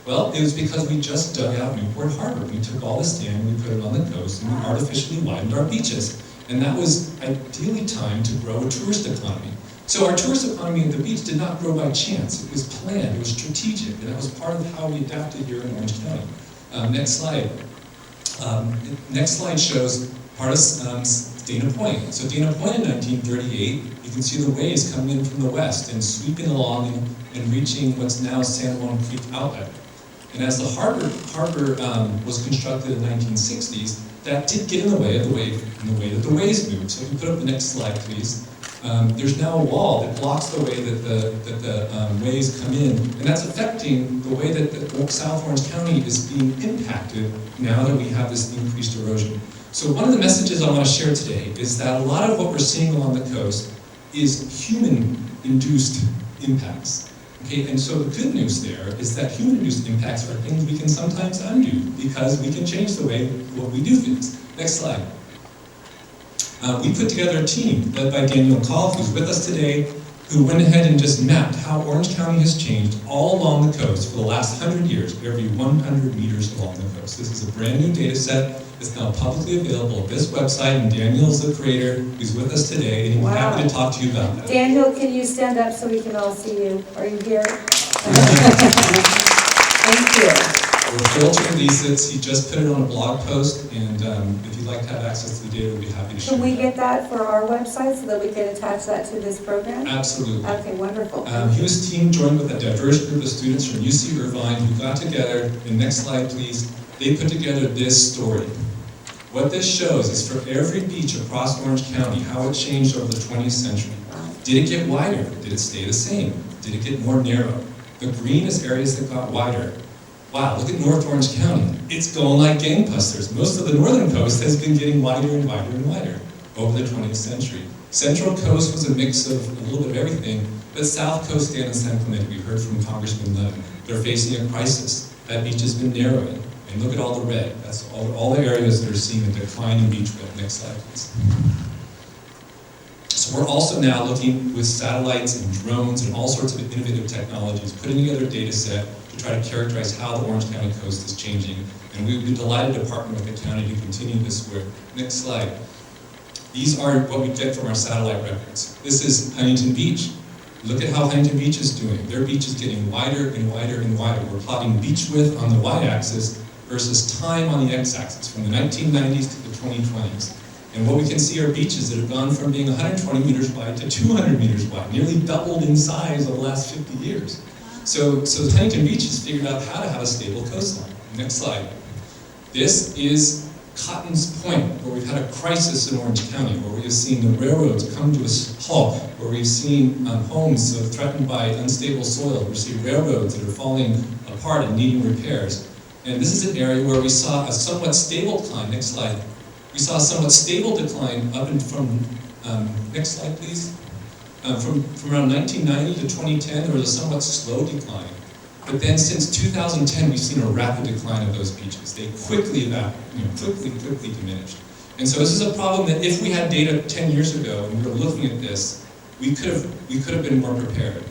Well, it was because we just dug out Newport Harbor. We took all the sand, we put it on the coast, and we artificially widened our beaches. And that was ideally timed to grow a tourist economy. So our tourist economy at the beach did not grow by chance. It was planned, it was strategic, and that was part of how we adapted here in Orange County. Next slide. Next slide shows part of Dana Point. So Dana Point in 1938, you can see the waves coming in from the west and sweeping along and reaching what's now San Juan Creek Outlet. And as the harbor was constructed in the 1960s, that did get in the way of the waves moved. So if you put up the next slide, please. There's now a wall that blocks the way that the waves come in, and that's affecting the way that the South Orange County is being impacted now that we have this increased erosion. So one of the messages I want to share today is that a lot of what we're seeing along the coast is human-induced impacts. Okay, and so the good news there is that human-induced impacts are things we can sometimes undo because we can change the way what we do things. Next slide. We put together a team led by Daniel Kolf, who's with us today, who went ahead and just mapped how Orange County has changed all along the coast for the last 100 years, every 100 meters along the coast. This is a brand new data set. It's now publicly available at this website, and Daniel's the creator who's with us today, and he'd be happy to talk to you about that. Daniel, can you stand up so we can all see you? Are you here? Thank you. We're thrilled to release it. He just put it on a blog post, and if you'd like to have access to the data, we'll be happy to share. Can we get that for our website so that we can attach that to this program? Absolutely. Okay, wonderful. His team joined with a diverse group of students from UC Irvine who got together, and next slide please, they put together this story. What this shows is for every beach across Orange County, how it changed over the 20th century. Did it get wider? Did it stay the same? Did it get more narrow? The green is areas that got wider. Wow, look at North Orange County. It's going like gangbusters. Most of the northern coast has been getting wider and wider and wider over the 20th century. Central Coast was a mix of a little bit of everything, but South Coast, Dan and San Clemente, we heard from Congressman Levin, they're facing a crisis. That beach has been narrowing. And look at all the red. That's all the areas that are seeing a decline in beach width. Next slide, please. So we're also now looking with satellites and drones and all sorts of innovative technologies, putting together a data set to try to characterize how the Orange County coast is changing. And we would be delighted to partner with the county to continue this work. Next slide. These are what we get from our satellite records. This is Huntington Beach. Look at how Huntington Beach is doing. Their beach is getting wider and wider and wider. We're plotting beach width on the y-axis versus time on the x-axis, from the 1990s to the 2020s. And what we can see are beaches that have gone from being 120 meters wide to 200 meters wide, nearly doubled in size over the last 50 years. So Huntington Beach has figured out how to have a stable coastline. Next slide. This is Cotton's Point, where we've had a crisis in Orange County, where we have seen the railroads come to a halt, where we've seen homes threatened by unstable soil. We see railroads that are falling apart and needing repairs. And this is an area where we saw a somewhat stable decline. Next slide. We saw a somewhat stable decline up and from, next slide please. From around 1990 to 2010, there was a somewhat slow decline. But then since 2010, we've seen a rapid decline of those beaches. They quickly quickly diminished. And so this is a problem that if we had data 10 years ago and we were looking at this, we could have been more prepared.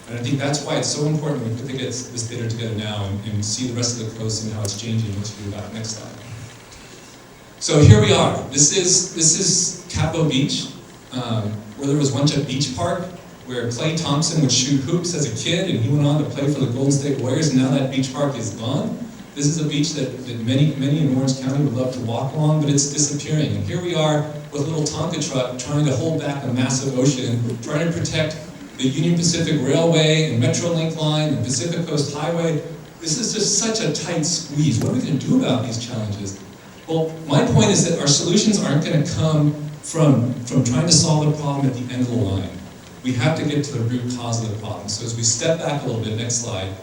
And I think that's why it's so important we put this data together now and see the rest of the coast and how it's changing. Let's do that. Next slide. So here we are. This is Capo Beach, where there was once a beach park where Clay Thompson would shoot hoops as a kid, and he went on to play for the Golden State Warriors, and now that beach park is gone. This is a beach that many in Orange County would love to walk along, but it's disappearing. And here we are with a little Tonka truck trying to hold back a massive ocean, trying to protect the Union Pacific Railway and Metrolink line and Pacific Coast Highway. This is just such a tight squeeze. What are we going to do about these challenges? Well, my point is that our solutions aren't going to come from trying to solve the problem at the end of the line. We have to get to the root cause of the problem. So as we step back a little bit, next slide,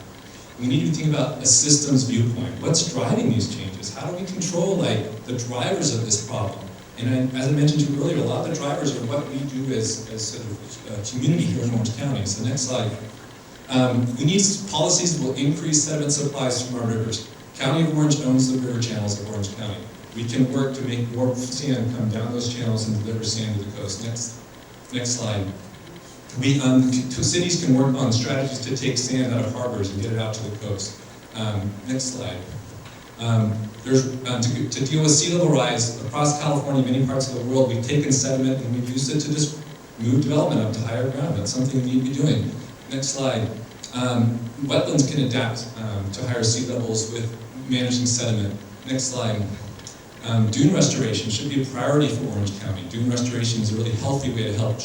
we need to think about a systems viewpoint. What's driving these changes? How do we control the drivers of this problem? And as I mentioned to you earlier, a lot of the drivers are what we do as sort of a community here in Orange County. So next slide. We need policies that will increase sediment supplies from our rivers. County of Orange owns the river channels of Orange County. We can work to make more sand come down those channels and deliver sand to the coast. Next slide. Two cities can work on strategies to take sand out of harbors and get it out to the coast. Next slide. To deal with sea level rise across California, many parts of the world, we've taken sediment and we've used it to just move development up to higher ground. That's something we need to be doing. Next slide. Wetlands can adapt to higher sea levels with managing sediment. Next slide. Dune restoration should be a priority for Orange County. Dune restoration is a really healthy way to help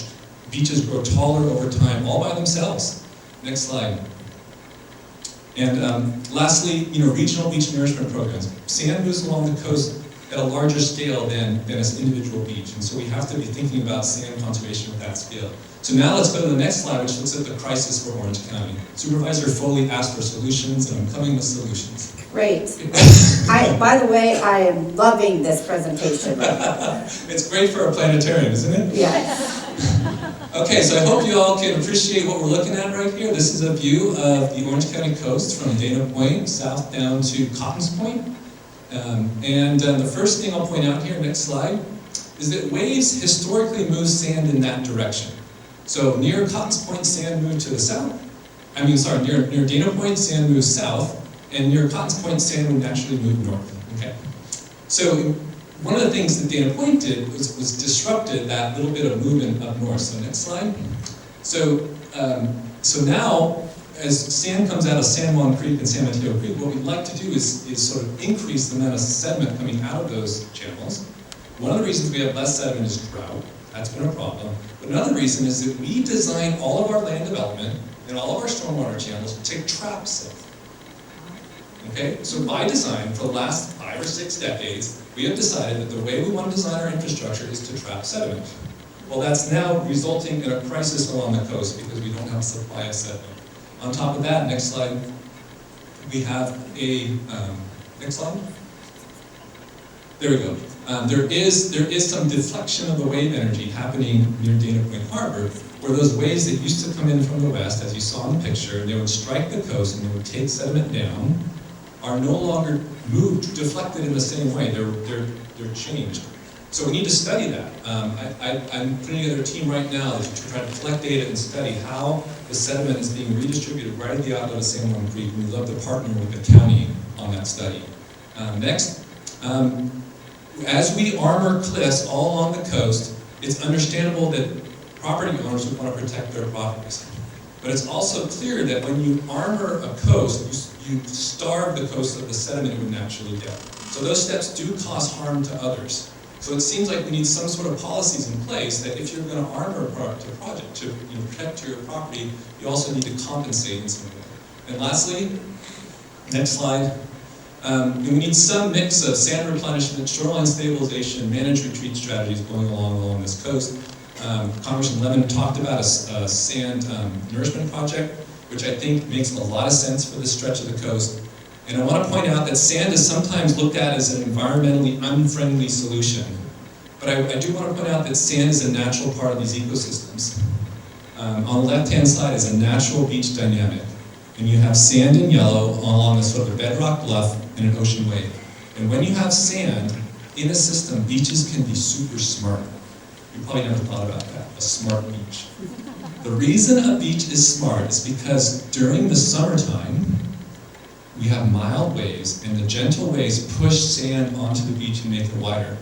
beaches grow taller over time, all by themselves. Next slide. And lastly, regional beach nourishment programs. Sand moves along the coast at a larger scale than an individual beach, and so we have to be thinking about sand conservation at that scale. So now let's go to the next slide, which looks at the crisis for Orange County. Supervisor Foley asked for solutions, and I'm coming with solutions. Great. By the way, I am loving this presentation. It's great for a planetarium, isn't it? Yes. Okay, so I hope you all can appreciate what we're looking at right here. This is a view of the Orange County coast from Dana Point south down to Cotton's Point. The first thing I'll point out here, next slide, is that waves historically move sand in that direction. So near Cotton's Point, sand moved to the south. Near Dana Point, sand moves south, and near Cotton's Point, sand would naturally move north. Okay. So one of the things that Dana Point did was disrupted that little bit of movement up north. So next slide. So now, as sand comes out of San Juan Creek and San Mateo Creek, what we'd like to do is sort of increase the amount of sediment coming out of those channels. One of the reasons we have less sediment is drought. That's been a problem. But another reason is that we design all of our land development and all of our stormwater channels to trap sediment. Okay? So by design, for the last 5 or 6 decades, we have decided that the way we want to design our infrastructure is to trap sediment. Well, that's now resulting in a crisis along the coast because we don't have a supply of sediment. On top of that, next slide, we have a, next slide. There we go. There is some deflection of the wave energy happening near Dana Point Harbor, where those waves that used to come in from the west, as you saw in the picture, they would strike the coast and they would take sediment down, are no longer moved, deflected in the same way. They're changed. So we need to study that. I'm putting together a team right now to try to collect data and study how the sediment is being redistributed right at the outlet of San Juan Creek. We'd love to partner with the county on that study. Next, as we armor cliffs all along the coast, it's understandable that property owners would want to protect their properties. But it's also clear that when you armor a coast, you starve the coast of the sediment it would naturally get. So those steps do cause harm to others. So it seems like we need some sort of policies in place that if you're going to armor a project to protect your property, you also need to compensate in some way. And lastly, next slide, we need some mix of sand replenishment, shoreline stabilization, managed retreat strategies going along this coast. Congressman Levin talked about a sand nourishment project, which I think makes a lot of sense for this stretch of the coast. And I want to point out that sand is sometimes looked at as an environmentally unfriendly solution. But I do want to point out that sand is a natural part of these ecosystems. On the left-hand side is a natural beach dynamic. And you have sand in yellow along a sort of a bedrock bluff and an ocean wave. And when you have sand in a system, beaches can be super smart. You probably never thought about that, a smart beach. The reason a beach is smart is because during the summertime, we have mild waves, and the gentle waves push sand onto the beach and make it wider.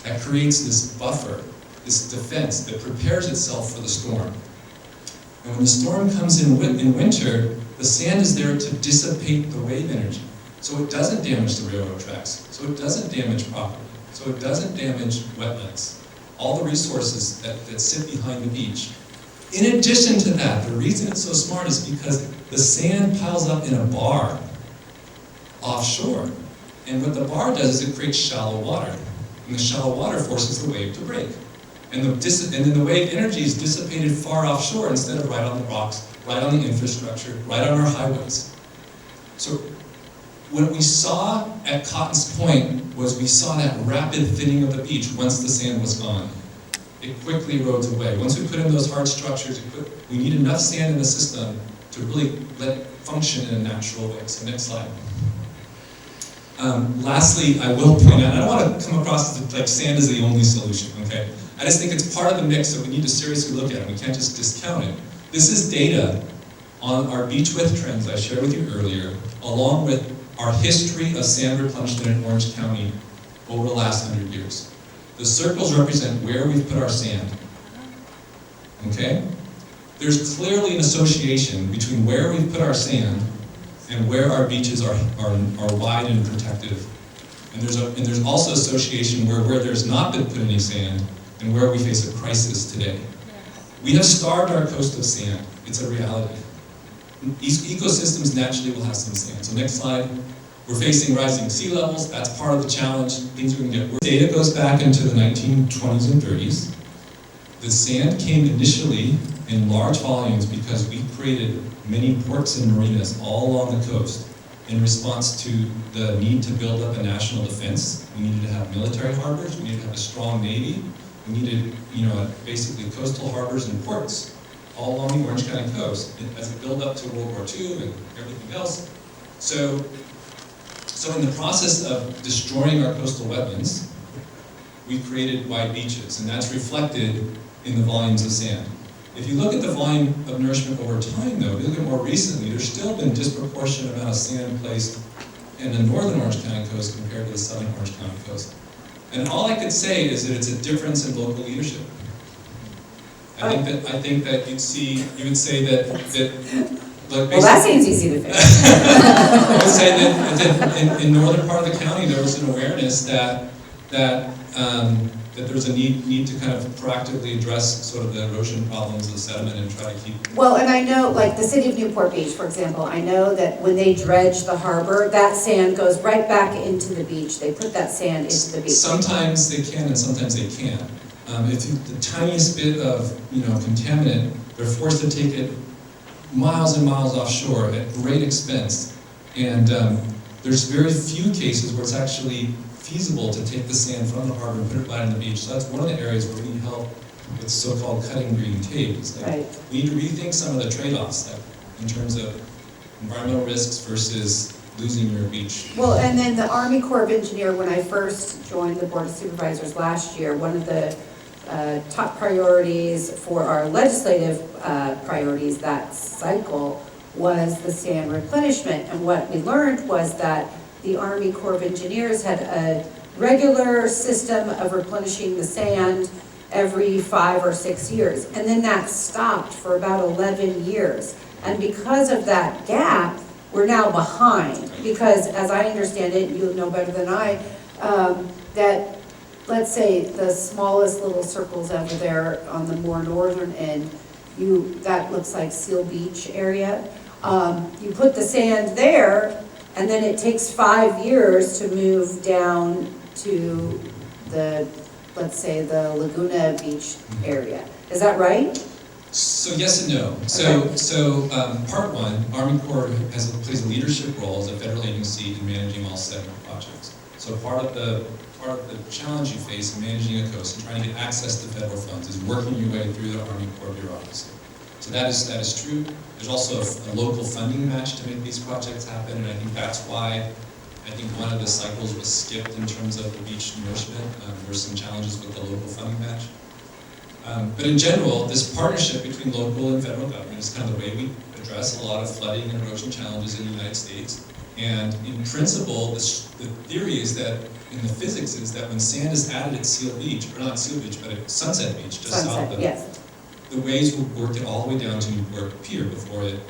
That creates this buffer, this defense that prepares itself for the storm. And when the storm comes in winter, the sand is there to dissipate the wave energy. So it doesn't damage the railroad tracks, so it doesn't damage property, so it doesn't damage wetlands, all the resources that sit behind the beach. In addition to that, the reason it's so smart is because the sand piles up in a bar offshore. And what the bar does is it creates shallow water. And the shallow water forces the wave to break. And then the wave energy is dissipated far offshore instead of right on the rocks, right on the infrastructure, right on our highways. So what we saw at Cotton's Point was we saw that rapid thinning of the beach once the sand was gone. It quickly erodes away. Once we put in those hard structures, we need enough sand in the system to really let it function in a natural way. So next slide. Lastly, I will point out, I don't want to come across as like sand is the only solution, okay? I just think it's part of the mix that we need to seriously look at. We can't just discount it. This is data on our beach width trends I shared with you earlier, along with our history of sand replenishment in Orange County over the last 100 years. The circles represent where we've put our sand, okay? There's clearly an association between where we've put our sand and where our beaches are wide and protective. And there's also association where there's not been put any sand and where we face a crisis today. We have starved our coast of sand. It's a reality. Ecosystems naturally will have some sand. So next slide. We're facing rising sea levels. That's part of the challenge. Things are going to get worse. Data goes back into the 1920s and 30s. The sand came initially in large volumes because we created many ports and marinas all along the coast in response to the need to build up a national defense. We needed to have military harbors. We needed to have a strong navy. We needed, basically coastal harbors and ports all along the Orange County coast as it built up to World War II and everything else. So in the process of destroying our coastal wetlands, we created wide beaches, and that's reflected in the volumes of sand. If you look at the volume of nourishment over time, though, if you look at more recently, there's still been disproportionate amount of sand placed in the northern Orange County coast compared to the southern Orange County coast. And all I could say is that it's a difference in local leadership. I think that you would say that well, that seems easy to fix. I would say that in northern part of the county there was an awareness that there's a need to kind of proactively address sort of the erosion problems of the sediment and try to keep. Well, and I know, like the city of Newport Beach, for example, I know that when they dredge the harbor, that sand goes right back into the beach. They put that sand into the beach. Sometimes they can and sometimes they can't. If the tiniest bit of contaminant, they're forced to take it miles and miles offshore at great expense. And there's very few cases where it's actually feasible to take the sand from the harbor and put it right on the beach. So that's one of the areas where we need help with so-called cutting green tape. Right. We need to rethink some of the trade-offs in terms of environmental risks versus losing your beach. Well, and then the Army Corps of Engineer, when I first joined the Board of Supervisors last year, one of the top priorities for our legislative priorities that cycle was the sand replenishment. And what we learned was that the Army Corps of Engineers had a regular system of replenishing the sand, every 5 or 6 years. And then that stopped for about 11 years. And because of that gap, we're now behind. Because as I understand it, you'll know better than I, that let's say the smallest little circles over there on the more northern end, that looks like Seal Beach area. You put the sand there, and then it takes 5 years to move down to the, let's say, the Laguna Beach area. Is that right? So yes and no. Part one, Army Corps plays a leadership role as a federal agency in managing all sediment projects. So part of the challenge you face in managing a coast and trying to get access to federal funds is working your way through the Army Corps bureaucracy. So that is true. There's also a local funding match to make these projects happen, and I think that's why I think one of the cycles was skipped in terms of the beach nourishment. There were some challenges with the local funding match. But in general, this partnership between local and federal government is kind of the way we address a lot of flooding and erosion challenges in the United States. And in principle, the theory is that, in the physics, is that when sand is added at Seal Beach, or not Seal Beach, but at Sunset Beach, just south of it, yes. the waves will work it all the way down to Newport Pier before it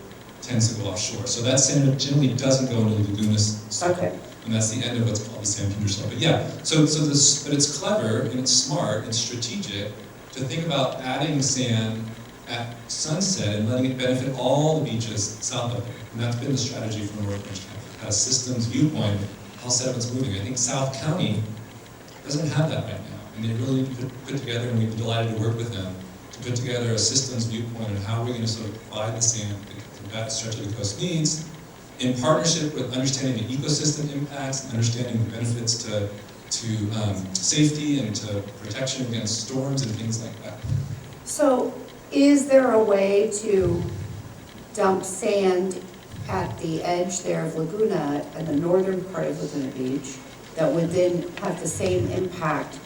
tends to go offshore. So that sand generally doesn't go into the lagoons. Okay. And that's the end of what's called the sand Peter slope. But yeah, but it's clever and it's smart and strategic to think about adding sand at sunset and letting it benefit all the beaches south of it. And that's been the strategy from North Orange County. It has a systems viewpoint, how sediment's moving. I think South County doesn't have that right now. And they really need to put together, and we've been delighted to work with them, to put together a systems viewpoint on how we're going to sort of provide the sand that stretch of the coast needs, in partnership with understanding the ecosystem impacts and understanding the benefits to safety and to protection against storms and things like that. So is there a way to dump sand at the edge there of Laguna and the northern part of Laguna Beach that would then have the same impact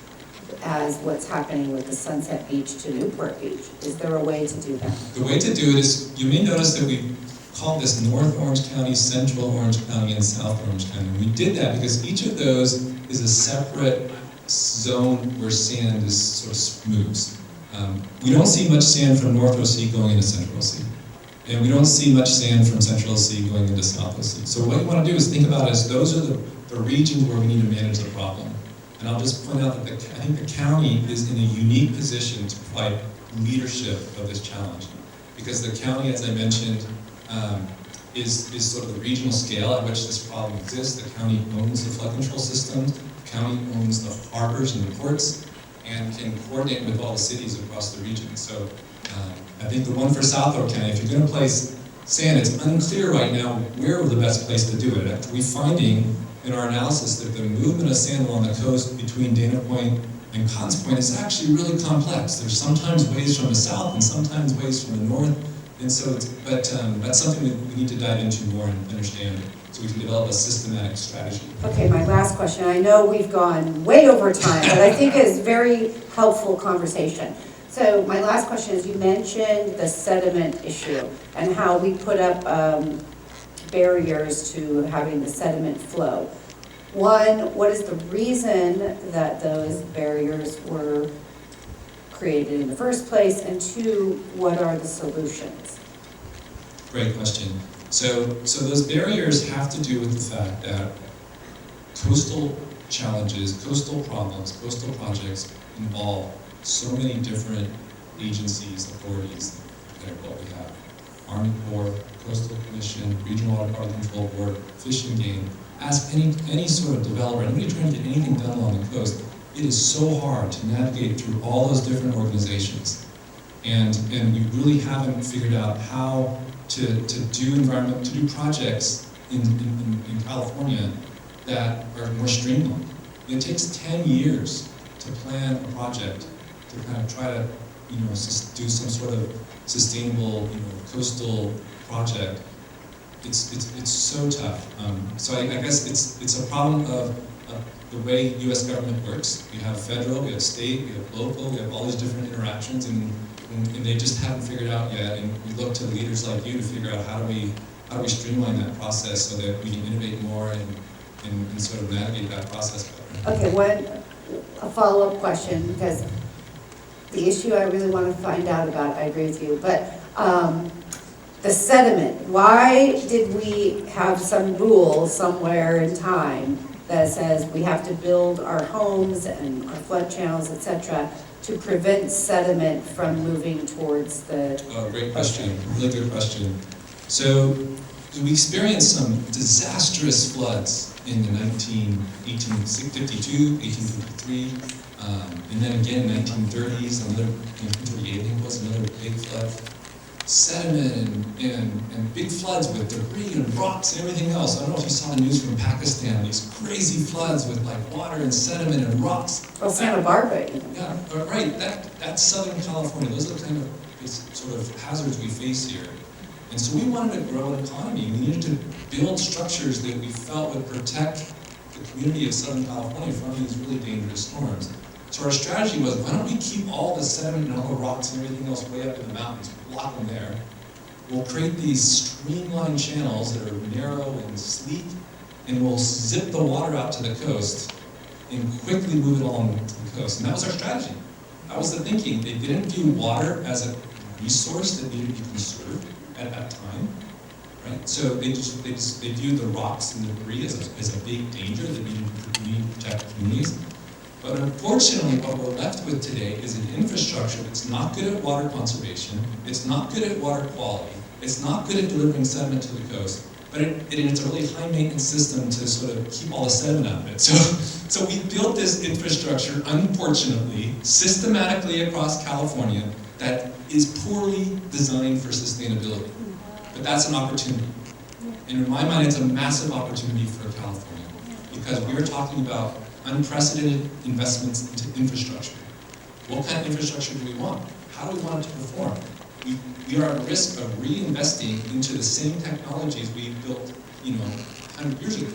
as what's happening with the Sunset Beach to Newport Beach? Is there a way to do that? The way to do it is, you may notice that we call this North Orange County, Central Orange County, and South Orange County. We did that because each of those is a separate zone where sand is sort of moves. We don't see much sand from North OC going into Central OC. And we don't see much sand from Central OC going into South OC. So what you want to do is think about it as those are the regions where we need to manage the problem. And I'll just point out that I think the county is in a unique position to provide leadership of this challenge. Because the county, as I mentioned, is sort of the regional scale at which this problem exists. The county owns the flood control systems, the county owns the harbors and the ports, and can coordinate with all the cities across the region. So I think the one for South Orange County, if you're going to place sand, it's unclear right now where the best place to do it. We're finding in our analysis that the movement of sand along the coast between Dana Point and Cons Point is actually really complex. There's sometimes waves from the south and sometimes waves from the north. And so, that's something that we need to dive into more and understand so we can develop a systematic strategy. Okay, my last question. I know we've gone way over time, but I think it's very helpful conversation. So my last question is, you mentioned the sediment issue and how we put up barriers to having the sediment flow. One, what is the reason that those barriers were created in the first place? And two, what are the solutions? Great question. So those barriers have to do with the fact that coastal challenges, coastal problems, coastal projects involve so many different agencies, authorities that are what we have. Army Corps, Coastal Commission, Regional Water Quality Control Board, Fish and Game. Ask any sort of developer, anybody trying to get anything done along the coast, it is so hard to navigate through all those different organizations. And we really haven't figured out how to do projects in California that are more streamlined. It takes 10 years to plan a project to kind of try to, do some sort of sustainable, coastal project. It's so tough. So I guess it's a problem of the way U.S. government works. We have federal, we have state, we have local, we have all these different interactions, and they just haven't figured out yet. And we look to leaders like you to figure out how do we streamline that process so that we can innovate more and sort of navigate that process better. Okay, a follow-up question, because the issue I really want to find out about, I agree with you, but the sediment, why did we have some rule somewhere in time that says we have to build our homes and our flood channels, et cetera, to prevent sediment from moving towards the... Great question, really good question. So we experienced some disastrous floods in the 1852, 1853, and then again in 1930s, another, 1938 I think was another big flood. Sediment and big floods with debris and rocks and everything else. I don't know if you saw the news from Pakistan, these crazy floods with like water and sediment and rocks. Well, Santa Barbara. Yeah, right, that's Southern California. Those are the kind of sort of hazards we face here. And so we wanted to grow an economy. We needed to build structures that we felt would protect the community of Southern California from these really dangerous storms. So our strategy was, why don't we keep all the sediment and all the rocks and everything else way up in the mountains, block them there. We'll create these streamlined channels that are narrow and sleek, and we'll zip the water out to the coast and quickly move it along to the coast. And that was our strategy. That was the thinking. They didn't view water as a resource that needed to be conserved at that time, right? So they viewed the rocks and the debris as a big danger that we need to protect communities. But unfortunately, what we're left with today is an infrastructure that's not good at water conservation, it's not good at water quality, it's not good at delivering sediment to the coast, but it's a really high maintenance system to sort of keep all the sediment out of it. So we built this infrastructure, unfortunately, systematically across California that is poorly designed for sustainability. But that's an opportunity. And in my mind, it's a massive opportunity for California because we're talking about unprecedented investments into infrastructure. What kind of infrastructure do we want? How do we want it to perform? We are at risk of reinvesting into the same technologies we built, 100 years ago.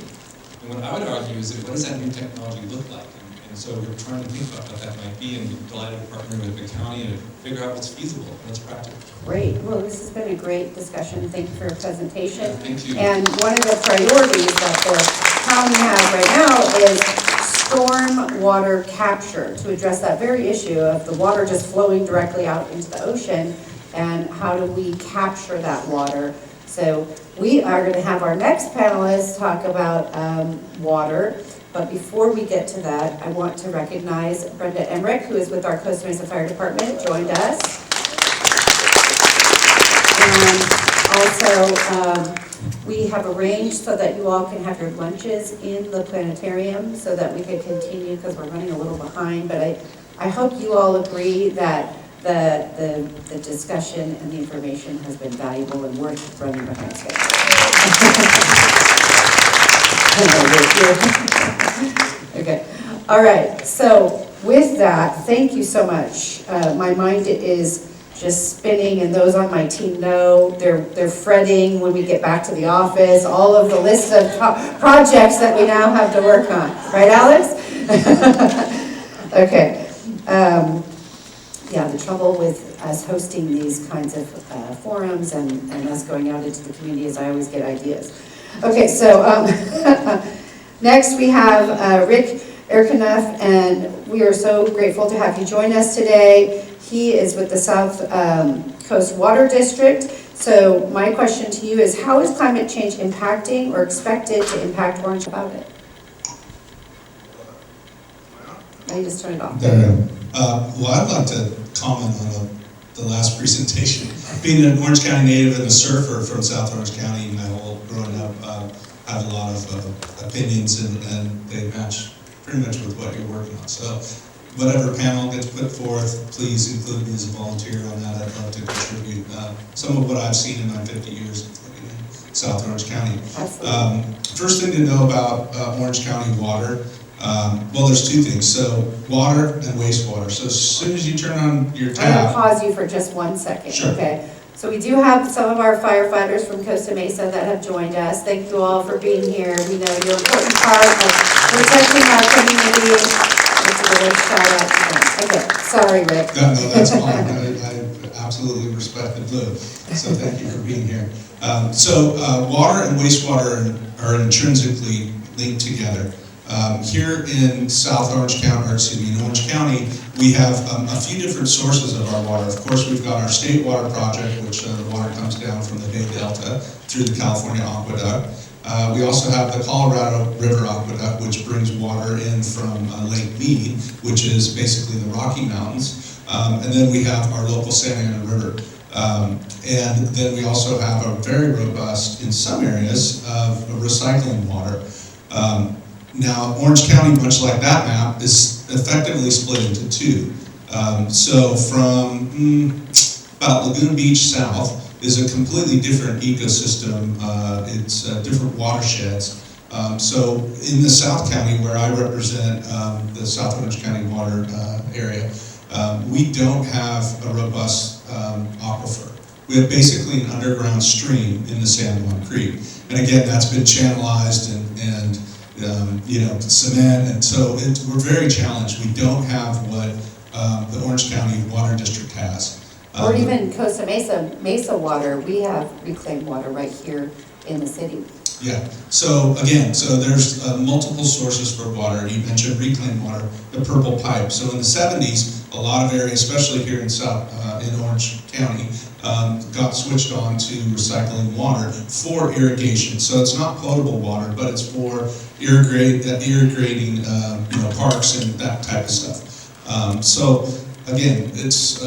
And what I would argue is that what does that new technology look like? And so we're trying to think about what that might be, and we're delighted to partner with the county and figure out what's feasible, what's practical. Great. Well, this has been a great discussion. Thank you for your presentation. Thank you. And one of the priorities that the county has right now is storm water capture to address that very issue of the water just flowing directly out into the ocean, and how do we capture that water. So we are going to have our next panelist talk about water. But before we get to that, I want to recognize Brenda Emmerich, who is with our Costa Mesa Fire Department, joined us. And also, we have arranged so that you all can have your lunches in the planetarium so that we can continue, because we're running a little behind. But I hope you all agree that the discussion and the information has been valuable and worth running behind schedule. Okay. All right. So with that, thank you so much. My mind is just spinning, and those on my team know they're fretting when we get back to the office. All of the list of projects that we now have to work on. Right, Alex? Okay. Yeah, the trouble with us hosting these kinds of forums and us going out into the community is I always get ideas. Okay, so next we have Rick Erkeneff, and we are so grateful to have you join us today. He is with the South Coast Water District. So my question to you is, how is climate change impacting or expected to impact Orange about it? Now you just turn it off. Well, I'd like to comment on the last presentation. Being an Orange County native and a surfer from South Orange County, my whole growing up, I have a lot of opinions, and they match pretty much with what you're working on. So whatever panel gets put forth, please include me as a volunteer on that. I'd love to contribute some of what I've seen in my 50 years living in South Orange County. First thing to know about Orange County water, well, there's two things. So water and wastewater. So as soon as you turn on your tap... I'm going to pause you for just 1 second. Sure. Okay. So we do have some of our firefighters from Costa Mesa that have joined us. Thank you all for being here. We know you're an important part of protecting our community. Let's give a big shout out to them. Okay. Sorry, Rick. No, that's fine. I absolutely respect the blue. So thank you for being here. So water and wastewater are intrinsically linked together. Here in South Orange County, or excuse me, in Orange County, we have a few different sources of our water. Of course, we've got our state water project, which the water comes down from the Bay Delta through the California Aqueduct. We also have the Colorado River Aqueduct, which brings water in from Lake Mead, which is basically the Rocky Mountains. And then we have our local Santa Ana River. And then we also have a very robust, in some areas, of recycling water. Now, Orange County, much like that map, is effectively split into two. So from about Lagoon Beach south is a completely different ecosystem. It's different watersheds. So in the South County, where I represent the South Orange County water area, we don't have a robust aquifer. We have basically an underground stream in the San Juan Creek. And again, that's been channelized and you know, cement, and so we're very challenged. We don't have what the Orange County Water District has. Or even Costa Mesa water, we have reclaimed water right here in the city. Yeah, so again, so there's multiple sources for water. You mentioned reclaimed water, the purple pipe. So in the 70s, a lot of areas, especially here in in Orange County, got switched on to recycling water for irrigation. So it's not potable water, but it's for irrigating you know, parks and that type of stuff. So again, it's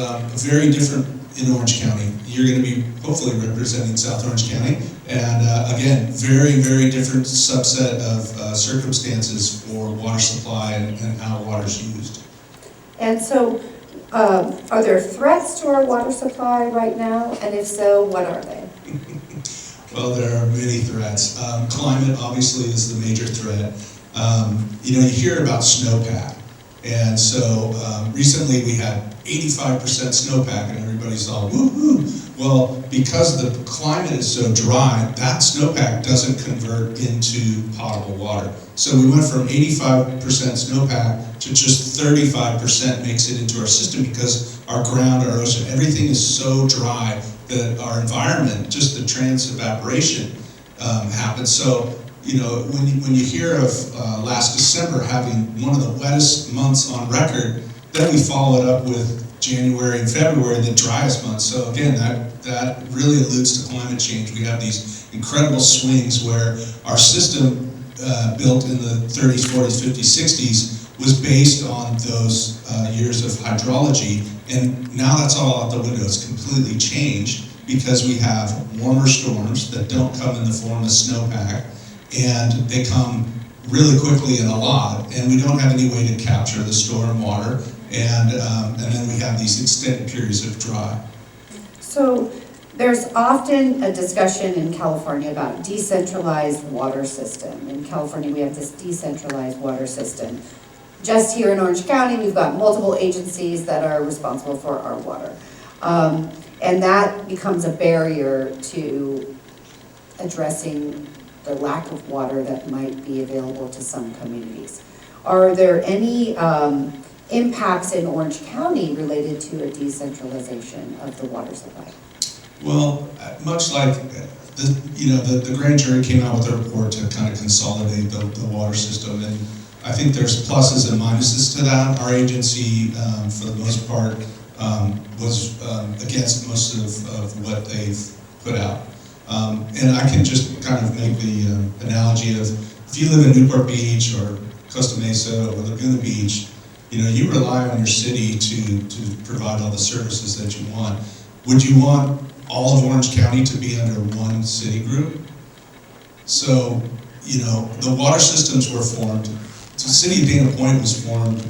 very different in Orange County. You're going to be hopefully representing South Orange County, and again, very, very different subset of circumstances for water supply and how water is used. And so, are there threats to our water supply right now? And if so, what are they? Well, there are many threats. Climate obviously is the major threat. You know, you hear about snowpack. And so recently we had 85% snowpack and everybody's all woo-hoo. Well, because the climate is so dry, that snowpack doesn't convert into potable water. So we went from 85% snowpack to just 35% makes it into our system because our ground, our ocean, everything is so dry that our environment, just the trans-evaporation happens. So, you know, when you hear of last December having one of the wettest months on record, then we follow it up with January and February, the driest months. So again, that really alludes to climate change. We have these incredible swings where our system built in the 30s, 40s, 50s, 60s was based on those years of hydrology. And now that's all out the window. It's completely changed because we have warmer storms that don't come in the form of snowpack, and they come really quickly and a lot, and we don't have any way to capture the storm water, and then we have these extended periods of dry. So there's often a discussion in California about decentralized water system. In California, we have this decentralized water system. Just here in Orange County, we've got multiple agencies that are responsible for our water. And that becomes a barrier to addressing the lack of water that might be available to some communities. Are there any impacts in Orange County related to a decentralization of the water supply? Well, much like the grand jury came out with a report to kind of consolidate the water system, and I think there's pluses and minuses to that. Our agency, for the most part, was against most of what they've put out. And I can just kind of make the analogy of if you live in Newport Beach or Costa Mesa or Laguna Beach, you know, you rely on your city to provide all the services that you want. Would you want all of Orange County to be under one city group? So, you know, the water systems were formed. The city of Dana Point was formed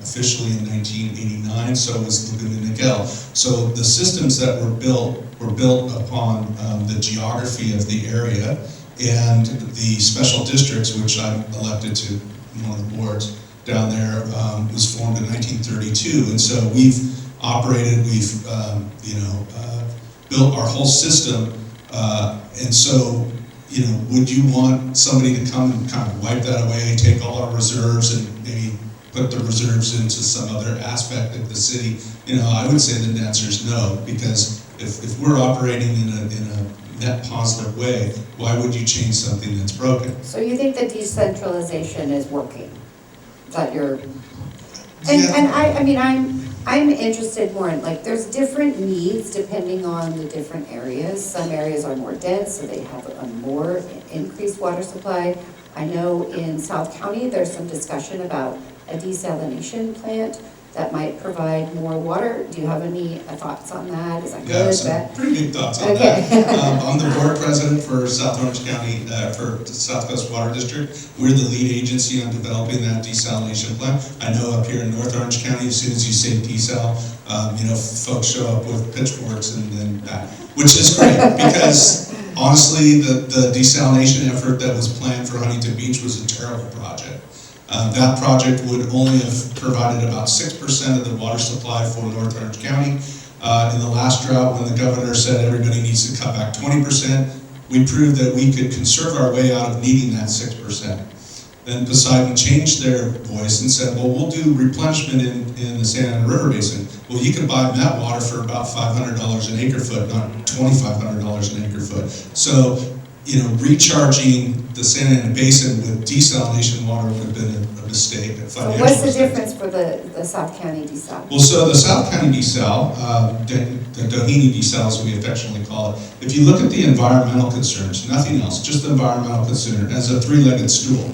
officially in 1989, so was Laguna Niguel. So the systems that were built upon the geography of the area, and the special districts, which I'm elected to one of the boards down there, was formed in 1932. And so we've operated, built our whole system, and so, you know, would you want somebody to come and kind of wipe that away, take all our reserves and maybe put the reserves into some other aspect of the city? You know, I would say the answer is no, because if we're operating in a net positive way, why would you change something that's broken? So you think the decentralization is working? Is that your, Yeah. and I mean, I'm interested more in, like, there's different needs depending on the different areas. Some areas are more dense, so they have a more increased water supply. I know in South County, there's some discussion about a desalination plant that might provide more water. Do you have any thoughts on that? Is that Yeah, good? some Bad? pretty big thoughts on Okay. that. I'm the board president for South Orange County, for South Coast Water District. We're the lead agency on developing that desalination plant. I know up here in North Orange County, as soon as you say desal, folks show up with pitchforks and that, which is great because honestly, the desalination effort that was planned for Huntington Beach was a terrible project. That project would only have provided about 6% of the water supply for North Orange County. In the last drought, when the governor said everybody needs to cut back 20%, we proved that we could conserve our way out of needing that 6%. Then Poseidon changed their voice and said, well, we'll do replenishment in the Santa Ana River Basin. Well, you can buy that water for about $500 an acre foot, not $2,500 an acre foot. So, recharging the Santa Ana Basin with desalination water would have been a mistake. So what's the difference for the South County desal? Well, so the South County desal, the Doheny desal as we affectionately call it, if you look at the environmental concerns, nothing else, just the environmental concern, as a three-legged stool.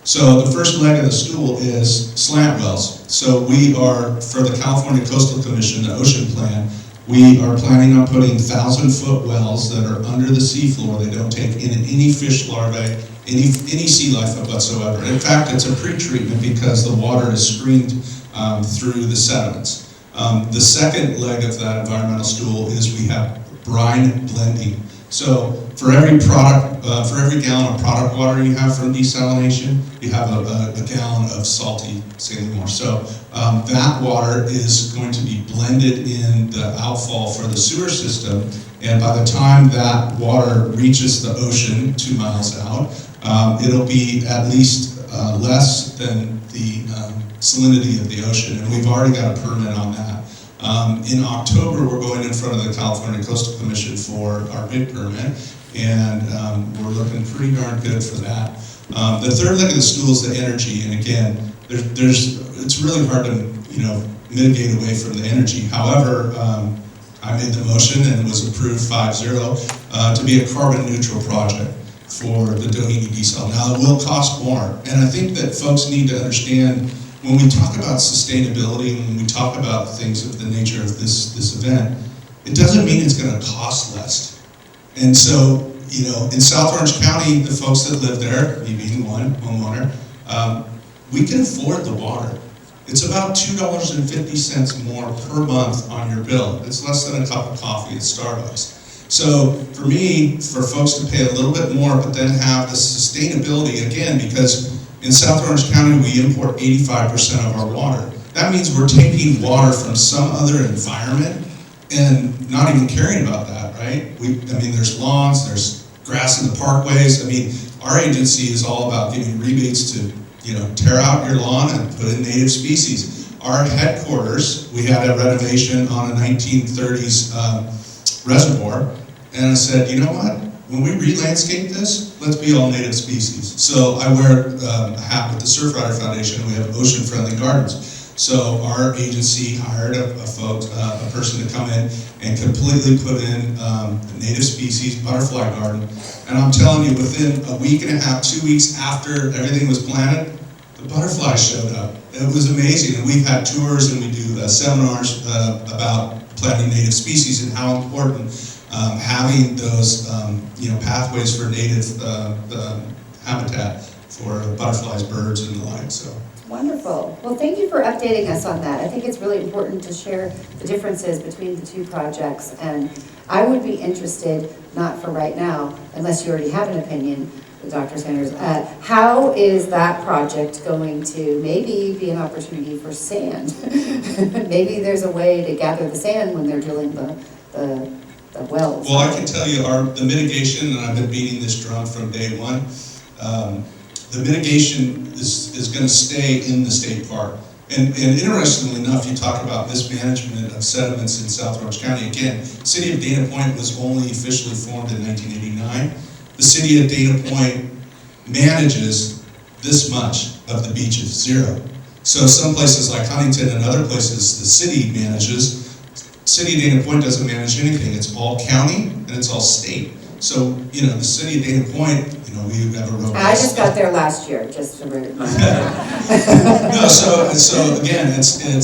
So the first leg of the stool is slant wells. So we are, for the California Coastal Commission, the ocean plan, we are planning on putting 1,000-foot wells that are under the seafloor. They don't take in any fish larvae, any sea life whatsoever. In fact, it's a pre-treatment because the water is screened through the sediments. The second leg of that environmental stool is we have brine blending. So for every gallon of product water you have from desalination, you have a gallon of salty saline water. So that water is going to be blended in the outfall for the sewer system, and by the time that water reaches the ocean 2 miles out, it'll be at least less than the salinity of the ocean, and we've already got a permit on that. In October, we're going in front of the California Coastal Commission for our big permit, and we're looking pretty darn good for that. The third leg of the stool is the energy, and again, it's really hard to mitigate away from the energy. However, I made the motion and it was approved 5-0 to be a carbon neutral project for the Doheny desal. Now, it will cost more, and I think that folks need to understand when we talk about sustainability, when we talk about things of the nature of this event, it doesn't mean it's going to cost less. And so, in South Orange County, the folks that live there, me being one homeowner, we can afford the water. It's about $2.50 more per month on your bill. It's less than a cup of coffee at Starbucks. So for me, for folks to pay a little bit more, but then have the sustainability again, because in South Orange County, we import 85% of our water. That means we're taking water from some other environment and not even caring about that, right? There's lawns, there's grass in the parkways. Our agency is all about giving rebates to, tear out your lawn and put in native species. Our headquarters, we had a renovation on a 1930s reservoir, and I said, you know what? When we re-landscape this, let's be all native species. So I wear a hat with the Surfrider Foundation, and we have ocean-friendly gardens. So our agency hired a person to come in and completely put in a native species butterfly garden. And I'm telling you, within a week and a half, 2 weeks after everything was planted, the butterflies showed up. It was amazing. And we've had tours and we do seminars about planting native species and how important having those pathways for native habitat for butterflies, birds, and the like. So. Wonderful. Well, thank you for updating us on that. I think it's really important to share the differences between the two projects, and I would be interested, not for right now, unless you already have an opinion, Dr. Sanders, how is that project going to maybe be an opportunity for sand? Maybe there's a way to gather the sand when they're drilling the wells. Well, I can tell you the mitigation, and I've been beating this drum from day one, the mitigation is going to stay in the state park. And interestingly enough, you talk about mismanagement of sediments in South Orange County. Again, the city of Dana Point was only officially formed in 1989. The city of Dana Point manages this much of the beaches, 0. So some places like Huntington and other places the city manages. City of Dana Point doesn't manage anything. It's all county and it's all state. So, the city of Dana Point, we have a robust... I just got there last year, just to remind you. No, so again, it's and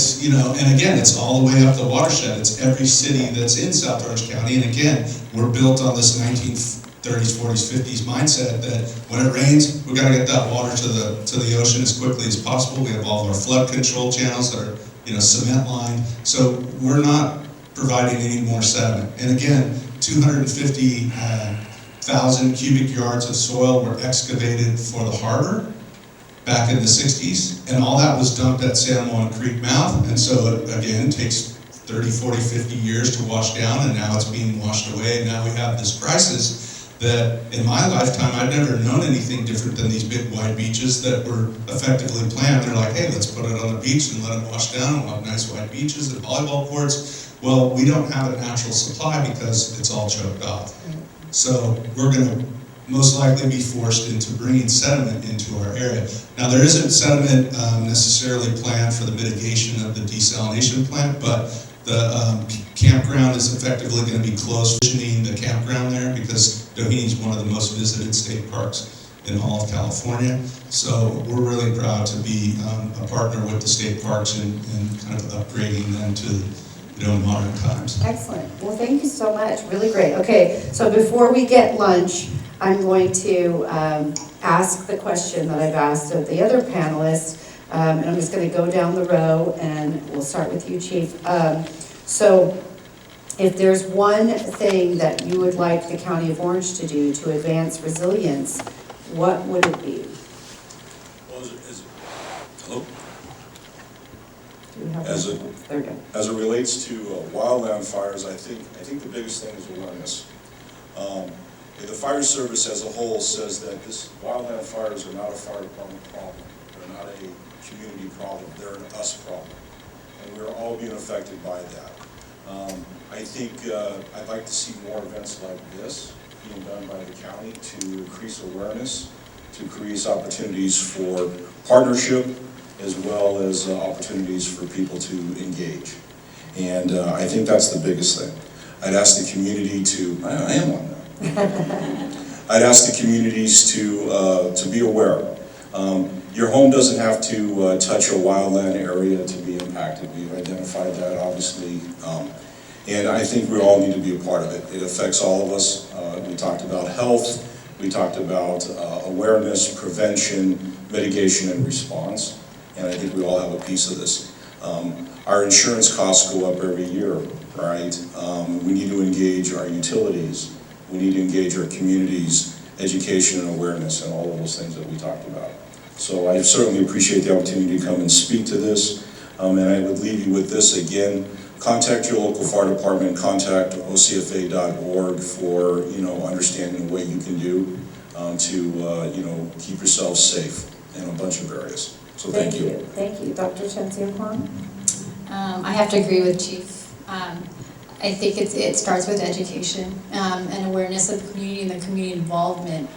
again, it's all the way up the watershed. It's every city that's in South Orange County, and again, we're built on this 1930s, 40s, 50s mindset that when it rains, we got to get that water to the ocean as quickly as possible. We have all of our flood control channels that are cement lined, so we're not providing any more sediment. And again, 250,000 cubic yards of soil were excavated for the harbor back in the 60s, and all that was dumped at San Juan Creek mouth, and so it, again, takes 30, 40, 50 years to wash down, and now it's being washed away, and now we have this crisis that in my lifetime, I've never known anything different than these big wide beaches that were effectively planned. They're like, hey, let's put it on the beach and let it wash down. We'll have nice wide beaches and volleyball courts. Well, we don't have a natural supply because it's all choked off. So we're going to most likely be forced into bringing sediment into our area. Now, there isn't sediment necessarily planned for the mitigation of the desalination plant, but the campground is effectively going to be closed, visioning the campground there because Doheny is one of the most visited state parks in all of California. So we're really proud to be a partner with the state parks and kind of upgrading them to modern times. Excellent. Well, thank you so much. Really great. Okay, so before we get lunch, I'm going to ask the question that I've asked of the other panelists, and I'm just going to go down the row, and we'll start with you, Chief. So if there's one thing that you would like the County of Orange to do to advance resilience, what would it be? Well, hello? Do we have there we go. As it relates to wildland fires, I think the biggest thing is awareness. The fire service as a whole says that wildland fires are not a fire department problem. They're not a community problem. They're an us problem. And we're all being affected by that. I think I'd like to see more events like this being done by the county to increase awareness, to create opportunities for partnership, as well as opportunities for people to engage. And I think that's the biggest thing. I'd ask the community to, I am one now. I'd ask the communities to be aware. Your home doesn't have to touch a wildland area to be impacted. We've identified that, obviously. And I think we all need to be a part of it. It affects all of us. We talked about health. We talked about awareness, prevention, mitigation, and response. And I think we all have a piece of this. Our insurance costs go up every year, right? We need to engage our utilities. We need to engage our communities, education and awareness, and all of those things that we talked about. So I certainly appreciate the opportunity to come and speak to this. And I would leave you with this again. Contact your local fire department, contact ocfa.org for understanding what you can do to keep yourself safe in a bunch of areas. So thank you. Thank you. Dr. Chinsio-Kwong? I have to agree with Chief. I think it starts with education and awareness of the community and the community involvement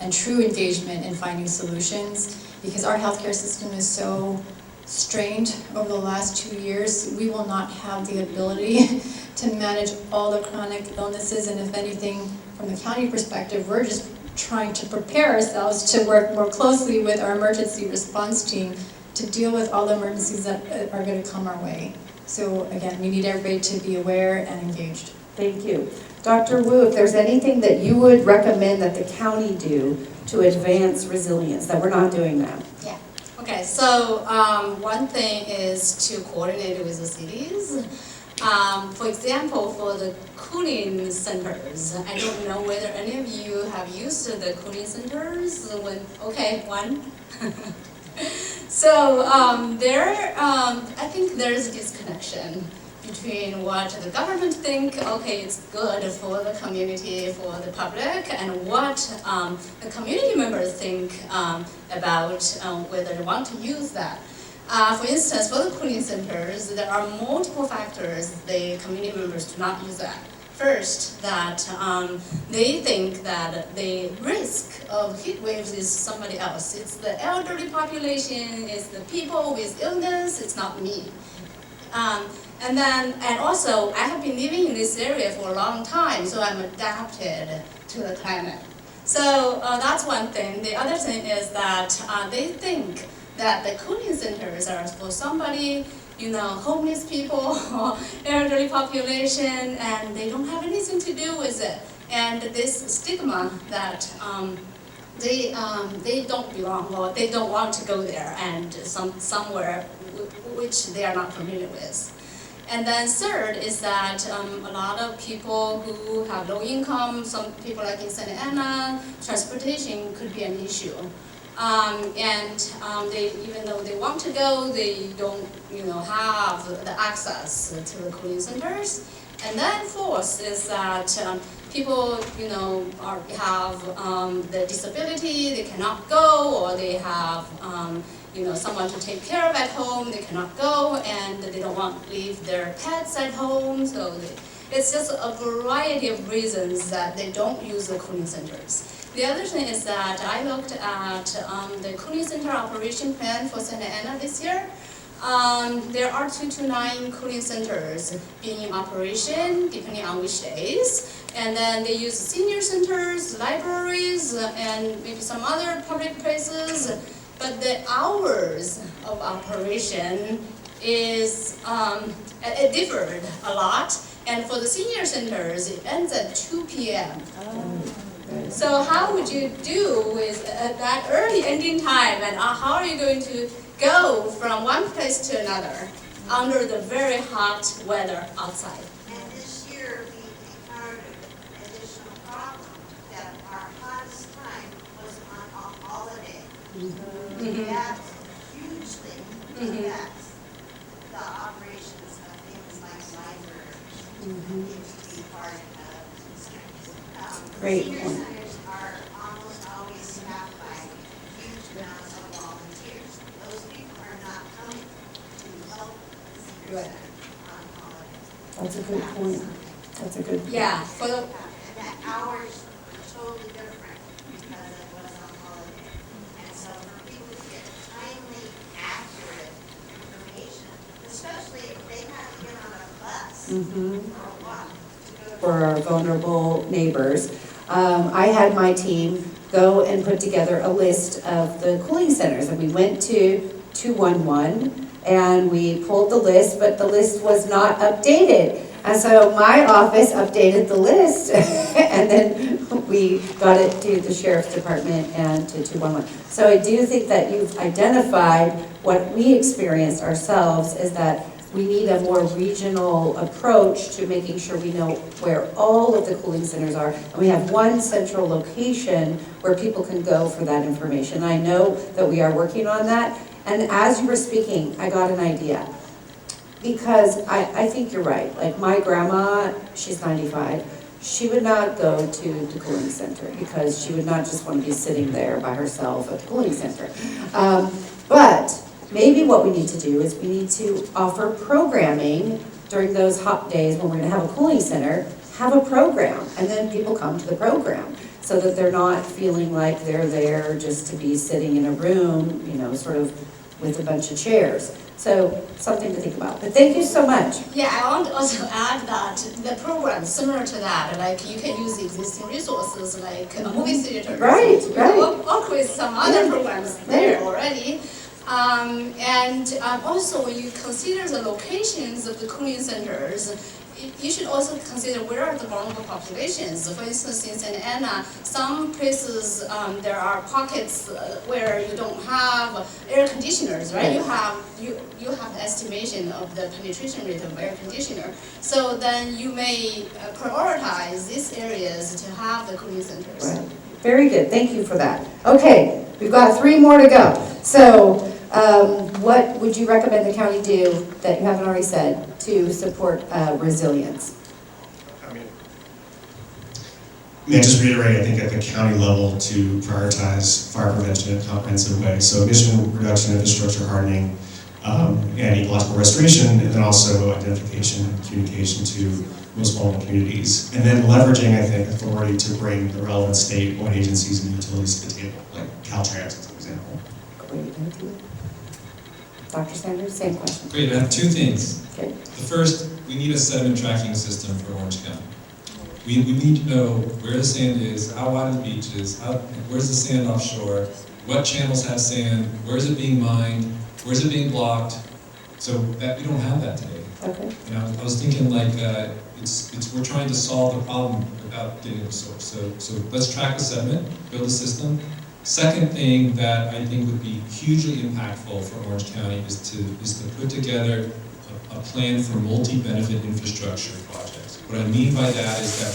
and true engagement in finding solutions, because our healthcare system is so strained over the last 2 years. We will not have the ability to manage all the chronic illnesses, and if anything, from the county perspective, we're just trying to prepare ourselves to work more closely with our emergency response team to deal with all the emergencies that are going to come our way. So again, we need everybody to be aware and engaged. Thank you. Dr. Wu, if there's anything that you would recommend that the county do to advance resilience, that we're not doing now. Yeah. Okay, so one thing is to coordinate with the cities. For example, for the cooling centers, I don't know whether any of you have used the cooling centers. One. So I think there's a disconnection between what the government think, okay, it's good for the community, for the public, and what the community members think about whether they want to use that. For instance, for the cooling centers, there are multiple factors the community members do not use that. First, that they think that the risk of heat waves is somebody else. It's the elderly population, it's the people with illness, it's not me. And also, I have been living in this area for a long time, so I'm adapted to the climate. So that's one thing. The other thing is that they think that the cooling centers are for somebody, homeless people or elderly population, and they don't have anything to do with it. And this stigma that they don't belong or they don't want to go there and somewhere which they are not familiar with. And then third is that a lot of people who have low income, some people like in Santa Ana, transportation could be an issue. Even though they want to go, they don't, have the access to the cooling centers. And then fourth is that people, have the disability, they cannot go, or they have, someone to take care of at home, they cannot go, and they don't want to leave their pets at home. So it's just a variety of reasons that they don't use the cooling centers. The other thing is that I looked at the cooling center operation plan for Santa Ana this year. There are 2 to 9 cooling centers being in operation, depending on which days. And then they use senior centers, libraries, and maybe some other public places. But the hours of operation is, it differed a lot. And for the senior centers, it ends at 2 p.m. So how would you do with that early ending time, and how are you going to go from one place to another under the very hot weather outside? And this year we encountered an additional problem that our hottest time was on a holiday. That hugely affects the operations of things like libraries, need to be part of. Great Senior point. centers are almost always staffed by huge amounts of volunteers. Those people are not coming to help the senior center on holidays. That's a good point. That's a good point. Yeah, for the, And the hours were totally different because it was on holiday. And so for people to get timely, accurate information, especially if they have to get on a bus or a walk to go to For our vulnerable neighbors. I had my team go and put together a list of the cooling centers, and we went to 211 and we pulled the list, but the list was not updated. And so my office updated the list and then we got it to the Sheriff's Department and to 211. So I do think that you've identified what we experienced ourselves is that we need a more regional approach to making sure we know where all of the cooling centers are. And we have one central location where people can go for that information. I know that we are working on that. And as you were speaking, I got an idea. Because I think you're right. Like my grandma, she's 95. She would not go to the cooling center because she would not just want to be sitting there by herself at the cooling center. But maybe what we need to do is we need to offer programming during those hot days when we're going to have a cooling center, have a program, and then people come to the program so that they're not feeling like they're there just to be sitting in a room, sort of with a bunch of chairs. So something to think about. But thank you so much. yeah, I want to also add that the program similar to that, like you can use existing resources like a movie theater. Right. Work with some other programs there already. And also when you consider the locations of the cooling centers, you should also consider where are the vulnerable populations. For instance, in Santa Ana, some places there are pockets where you don't have air conditioners, right? You have the estimation of the penetration rate of air conditioner. So then you may prioritize these areas to have the cooling centers. Right. Very good. Thank you for that. Okay, we've got 3 more to go. So what would you recommend the county do that you haven't already said to support resilience? I mean, just reiterate, I think at the county level to prioritize fire prevention in a comprehensive way. So emission reduction, infrastructure hardening, and ecological restoration, and then also identification and communication to most vulnerable communities. And then leveraging, I think, authority to bring the relevant state-owned agencies and utilities to the table, like Caltrans as an example. Great, thank you. Dr. Sanders, same question. Great, I have two things. Okay. The first, we need a sediment tracking system for Orange County. We need to know where the sand is, how wide are the beaches, where's the sand offshore, what channels have sand, where's it being mined, where's it being blocked. So that we don't have that today. Okay. You know, I was thinking like we're trying to solve the problem without getting the source. So let's track the sediment, build a system. Second thing that I think would be hugely impactful for Orange County is to put together a plan for multi-benefit infrastructure projects. What I mean by that is that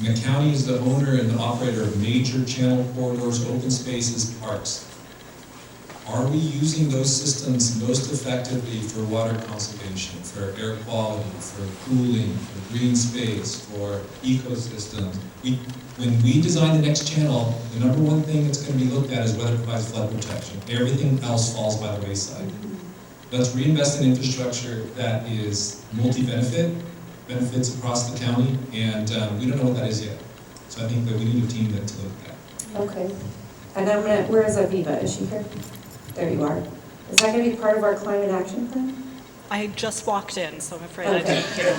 the county is the owner and the operator of major channel corridors, open spaces, parks. Are we using those systems most effectively for water conservation, for air quality, for cooling, for green space, for ecosystems? When we design the next channel, the number one thing that's going to be looked at is whether it provides flood protection. Everything else falls by the wayside. Let's reinvest in infrastructure that is multi-benefit, benefits across the county, and we don't know what that is yet. So I think that we need a team to look at that. Okay. And where is Aviva? Is she here? There you are. Is that going to be part of our climate action plan? I just walked in, so I'm afraid Okay. I didn't hear.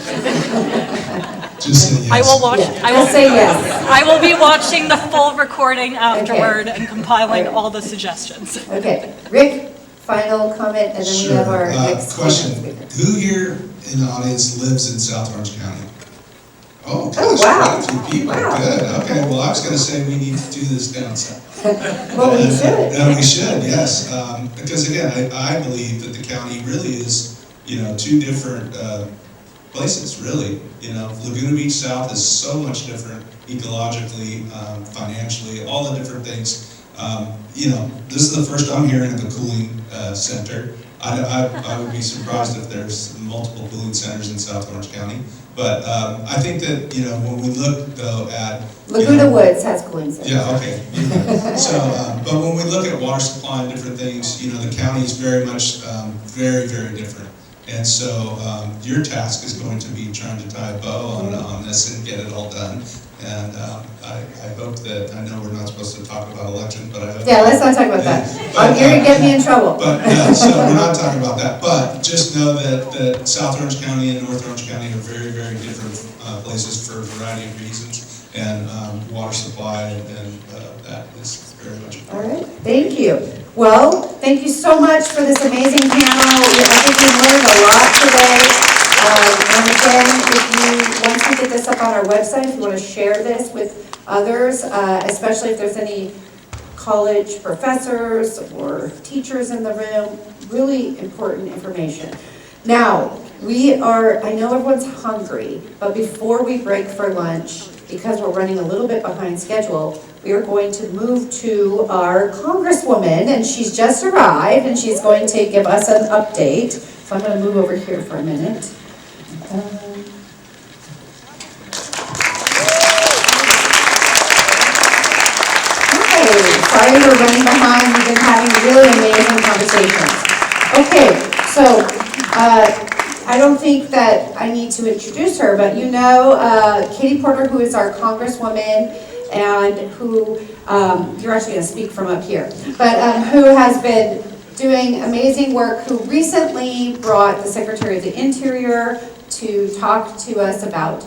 Just say yes. I will watch. Yeah. I will Just say yes. I will be watching the full recording afterward and compiling all the suggestions. Okay. Rick, final comment, and then we have our Sure. next Question. speaker. Who here in the audience lives in South Orange County? Oh, Oh, gosh, wow. quite a few people. Wow. Good. Okay, well, I was going to say we need to do this down south. Well, we should. We should, yes. Because again, I believe that the county really is, two different places, really. Laguna Beach South is so much different ecologically, financially, all the different things. This is the first I'm hearing of the cooling center. I would be surprised if there's multiple cooling centers in South Orange County. But I think that, when we look, though, at... Laguna Woods has cooling centers. Yeah, okay. So, but when we look at water supply and different things, the county is very much, very, very different. And so your task is going to be trying to tie a bow on this and get it all done. And I hope that, I know we're not supposed to talk about elections, but I hope... Yeah, let's not talk about that. You're going to get me in trouble. But, so we're not talking about that. But just know that South Orange County and North Orange County are very, very different places for a variety of reasons. And water supply and that is very much important. All right, thank you. Well, thank you so much for this amazing panel. I think we learned a lot today. And again, once we get this up on our website, if you want to share this with others, especially if there's any college professors or teachers in the room, really important information. Now, I know everyone's hungry, but before we break for lunch, because we're running a little bit behind schedule, we are going to move to our Congresswoman, and she's just arrived, and she's going to give us an update. So I'm going to move over here for a minute. Sorry we're running behind. We've been having really amazing conversations. Okay, so I don't think that I need to introduce her, but Katie Porter, who is our Congresswoman, and who, you're actually going to speak from up here, but who has been doing amazing work, who recently brought the Secretary of the Interior to talk to us about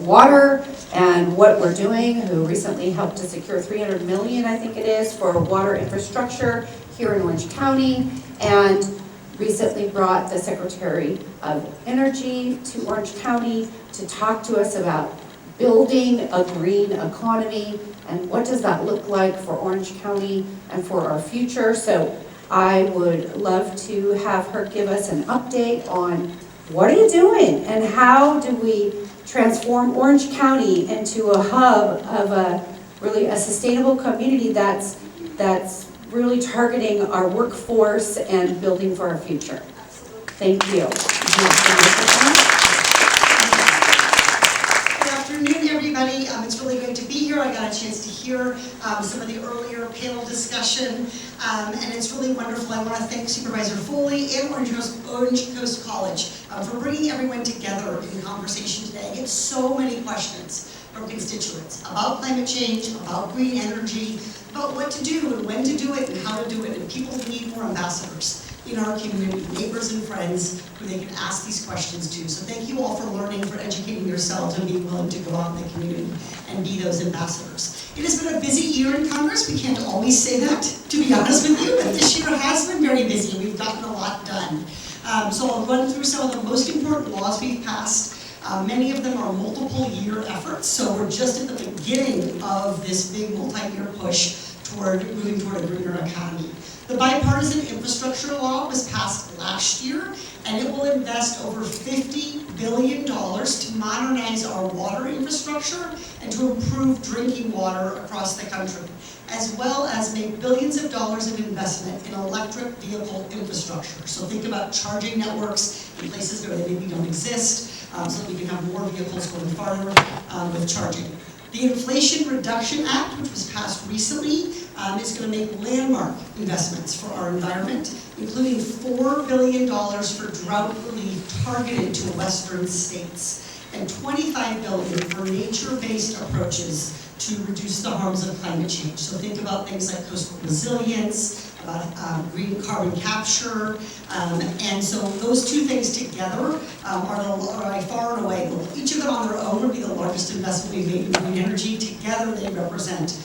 water and what we're doing, who recently helped to secure $300 million, I think it is, for water infrastructure here in Orange County, and recently brought the Secretary of Energy to Orange County to talk to us about building a green economy and what does that look like for Orange County and for our future. So I would love to have her give us an update on what are you doing and how do we transform Orange County into a hub of really a sustainable community that's really targeting our workforce and building for our future. Thank you. Good afternoon, everybody. It's really great to be here. I got a chance to hear some of the earlier panel discussion, and it's really wonderful. I want to thank Supervisor Foley and Orange Coast College for bringing everyone together in conversation today. I get so many questions from constituents about climate change, about green energy, about what to do and when to do it and how to do it, and people need more ambassadors in our community, neighbors and friends who they can ask these questions to. So thank you all for learning, for educating yourselves, and being willing to go out in the community and be those ambassadors. It has been a busy year in Congress. We can't always say that, to be honest with you, but this year has been very busy. We've gotten a lot done. So I'll run through some of the most important laws we've passed. Many of them are multiple year efforts, so we're just at the beginning of this big multi-year push toward moving toward a greener economy. The bipartisan infrastructure law was passed last year, and it will invest over $50 billion to modernize our water infrastructure and to improve drinking water across the country, as well as make billions of dollars of investment in electric vehicle infrastructure. So think about charging networks in places where they maybe don't exist, so that we can have more vehicles going farther with charging. The Inflation Reduction Act, which was passed recently, is going to make landmark investments for our environment, including $4 billion for drought relief targeted to western states, and $25 billion for nature-based approaches to reduce the harms of climate change. So think about things like coastal resilience, about green carbon capture, and so those two things together are by far and away, each of them on their own would be the largest investment we've made in green energy. Together they represent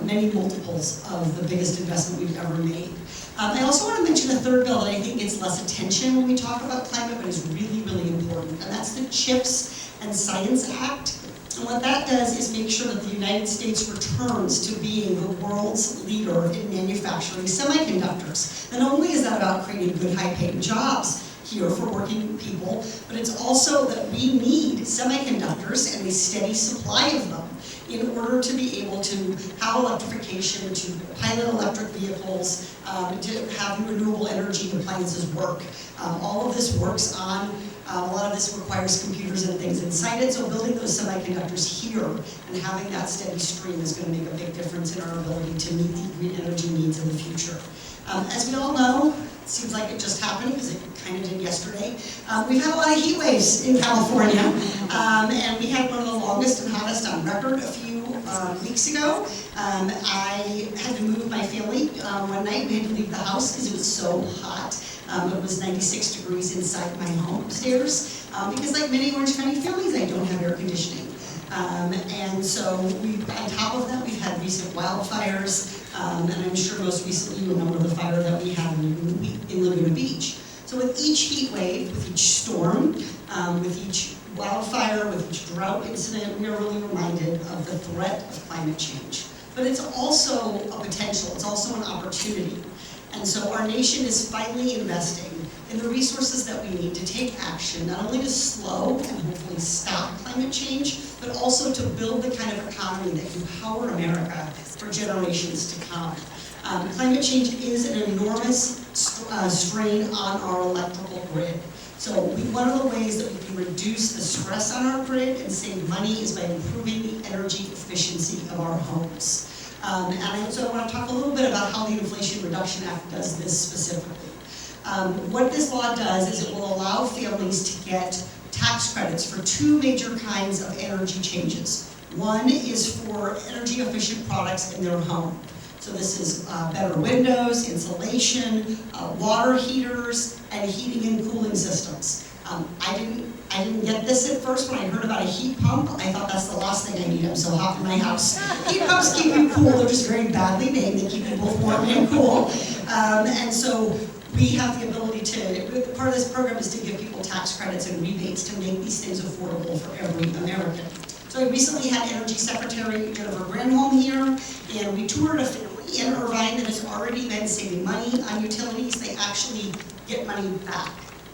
many multiples of the biggest investment we've ever made. I also want to mention a third bill that I think gets less attention when we talk about climate, but is really, really important, and that's the CHIPS and Science Act. And what that does is make sure that the United States returns to being the world's leader in manufacturing semiconductors. And not only is that about creating good, high-paying jobs here for working people, but it's also that we need semiconductors and a steady supply of them in order to be able to have electrification, to pilot electric vehicles, to have renewable energy appliances work. All of this works on, a lot of this requires computers and things inside it, so building those semiconductors here and having that steady stream is going to make a big difference in our ability to meet the green energy needs of the future. As we all know, it seems like it just happened because it kind of did yesterday. We've had a lot of heat waves in California, and we had one of the longest and hottest on record a few weeks ago. I had to move my family one night. We had to leave the house because it was so hot. It was 96 degrees inside my home upstairs because, like many Orange County families, I don't have air conditioning. And so on top of that, we've had recent wildfires, and I'm sure most recently you remember the fire that we had in Laguna Beach. So with each heat wave, with each storm, with each wildfire, with each drought incident, we are really reminded of the threat of climate change. But it's also a potential, it's also an opportunity. And so our nation is finally investing in the resources that we need to take action, not only to slow and hopefully stop climate change, but also to build the kind of economy that can power America for generations to come. Climate change is an enormous strain on our electrical grid. So one of the ways that we can reduce the stress on our grid and save money is by improving the energy efficiency of our homes. And I also want to talk a little bit about how the Inflation Reduction Act does this specifically. What this law does is it will allow families to get tax credits for two major kinds of energy changes. One is for energy efficient products in their home. So this is better windows, insulation, water heaters, and heating and cooling systems. I didn't get this at first when I heard about a heat pump. I thought that's the last thing I need. I'm so hot in my house. Heat pumps keep you cool. They're just very badly made. They keep you both warm and cool. And so we have the ability to, part of this program is to give people tax credits and rebates to make these things affordable for every American. So I recently had Energy Secretary Jennifer Granholm here, and we toured a family in Irvine that has already been saving money on utilities. They actually get money back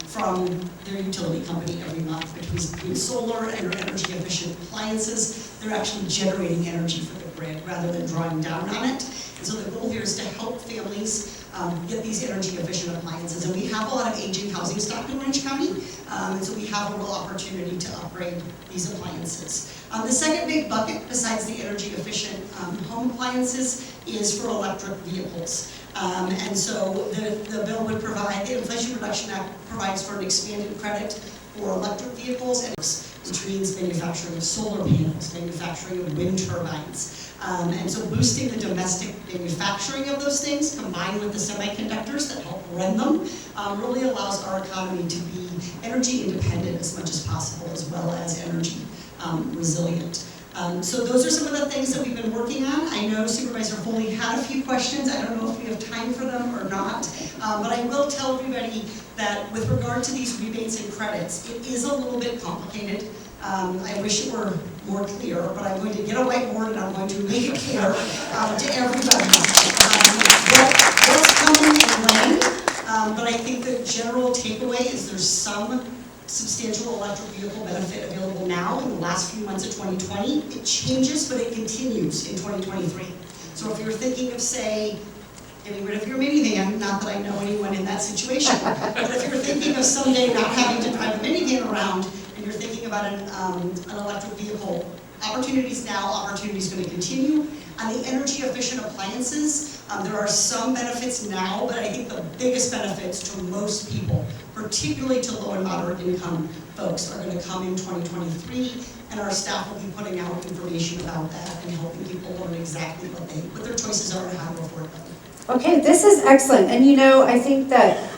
from their utility company every month between solar and their energy efficient appliances. They're actually generating energy for the grid rather than drawing down on it. And so the goal here is to help families get these energy efficient appliances. And we have a lot of aging housing stock in Orange County, and so we have a real opportunity to upgrade these appliances. The second big bucket, besides the energy efficient home appliances, is for electric vehicles. And so the bill would provide, the Inflation Reduction Act provides for an expanded credit for electric vehicles, which means manufacturing of solar panels, manufacturing of wind turbines. And so boosting the domestic manufacturing of those things, combined with the semiconductors that help run them, really allows our economy to be energy independent as much as possible, as well as energy resilient. So those are some of the things that we've been working on. I know Supervisor Foley had a few questions. I don't know if we have time for them or not, but I will tell everybody that with regard to these rebates and credits, it is a little bit complicated. I wish it were more clear, but I'm going to get a whiteboard and I'm going to make it clear to everybody what's coming and when. But I think the general takeaway is there's some substantial electric vehicle benefit available now in the last few months of 2020. It changes, but it continues in 2023. So if you're thinking of, say, getting rid of your minivan, not that I know anyone in that situation, but if you're thinking of someday not having to drive a minivan around, and you're thinking about an electric vehicle, opportunities now, opportunities going to continue. On the energy efficient appliances, there are some benefits now, but I think the biggest benefits to most people, particularly to low and moderate income folks, are going to come in 2023, and our staff will be putting out information about that and helping people learn exactly what their choices are and how to afford them. Okay, this is excellent. And you know, I think that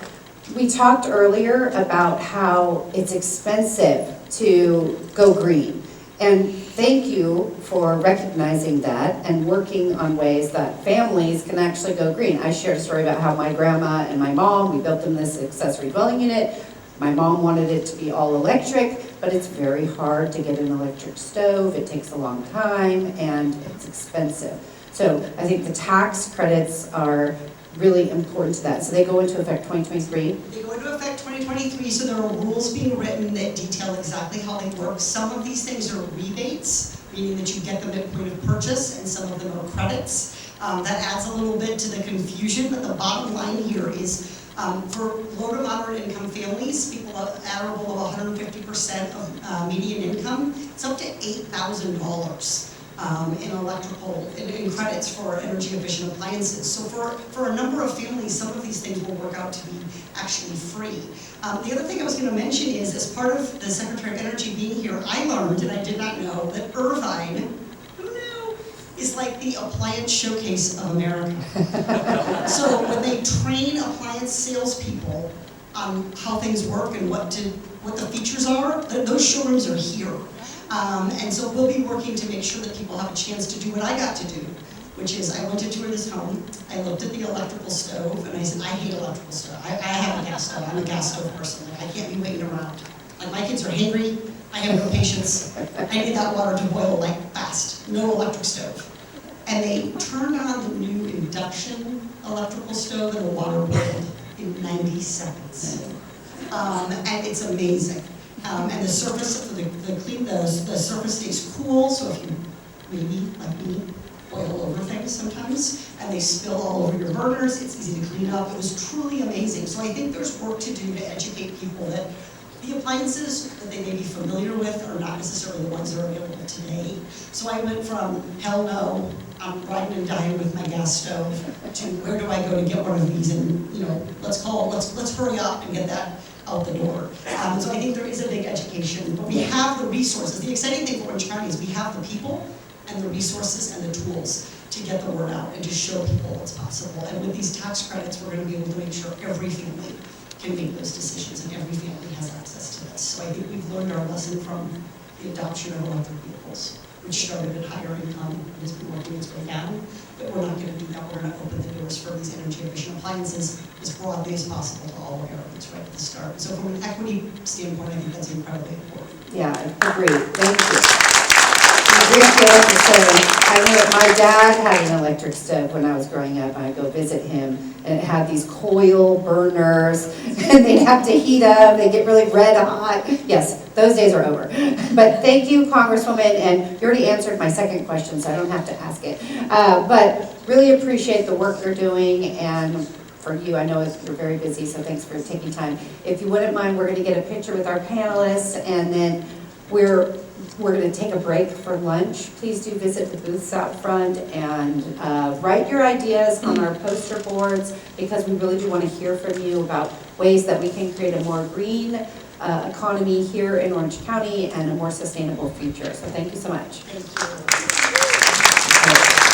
we talked earlier about how it's expensive to go green. And thank you for recognizing that and working on ways that families can actually go green. I shared a story about how my grandma and my mom, we built them this accessory dwelling unit. My mom wanted it to be all electric, but it's very hard to get an electric stove. It takes a long time and it's expensive. So I think the tax credits are really important to that. So they go into effect 2023? They go into effect 2023, so there are rules being written that detail exactly how they work. Some of these things are rebates, meaning that you get them at point of purchase, and some of them are credits. That adds a little bit to the confusion, but the bottom line here is for low to moderate income families, people eligible of 150% of median income, it's up to $8,000. In electrical, in credits for energy efficient appliances. So for a number of families, some of these things will work out to be actually free. The other thing I was going to mention is, as part of the Secretary of Energy being here, I learned, and I did not know, that Irvine, who knew, is like the appliance showcase of America. So when they train appliance salespeople on how things work and what the features are, those showrooms are here. And so we'll be working to make sure that people have a chance to do what I got to do, which is I went to tour this home, I looked at the electrical stove, and I said, I hate electrical stove. I have a gas stove. I'm a gas stove person. Like, I can't be waiting around. Like, my kids are hungry. I have no patience. I need that water to boil like fast. No electric stove. And they turned on the new induction electrical stove, and the water boiled in 90 seconds. And it's amazing. And the surface, the surface stays cool, so if you maybe, like me, boil over things sometimes, and they spill all over your burners, it's easy to clean up. It was truly amazing. So I think there's work to do to educate people that the appliances that they may be familiar with are not necessarily the ones that are available today. So I went from, hell no, I'm riding and dying with my gas stove, to where do I go to get one of these, and let's hurry up and get that out the door. So I think there is a big education, but we have the resources. The exciting thing for Orange County is we have the people and the resources and the tools to get the word out and to show people what's possible. And with these tax credits, we're going to be able to make sure every family can make those decisions and every family has access to this. So I think we've learned our lesson from the adoption of electric vehicles, which started at higher income and has been working its way down. But we're not going to do that. We're going to open the doors for these energy efficient appliances as broadly as possible to all Americans right at the start. So from an equity standpoint, I think that's incredibly important. Yeah, I agree. Thank you. appreciate the same. I know my dad had an electric stove when I was growing up. I'd go visit him, and it had these coil burners, and they'd have to heat up. They get really red hot. Yes, those days are over. But thank you, Congresswoman, and you already answered my second question, so I don't have to ask it. But really appreciate the work you're doing, and for you, I know you're very busy, so thanks for taking time. If you wouldn't mind, we're going to get a picture with our panelists, and then we're going to take a break for lunch. Please do visit the booths out front and write your ideas on our poster boards, because we really do want to hear from you about ways that we can create a more green economy here in Orange County and a more sustainable future. So thank you so much. Thank you.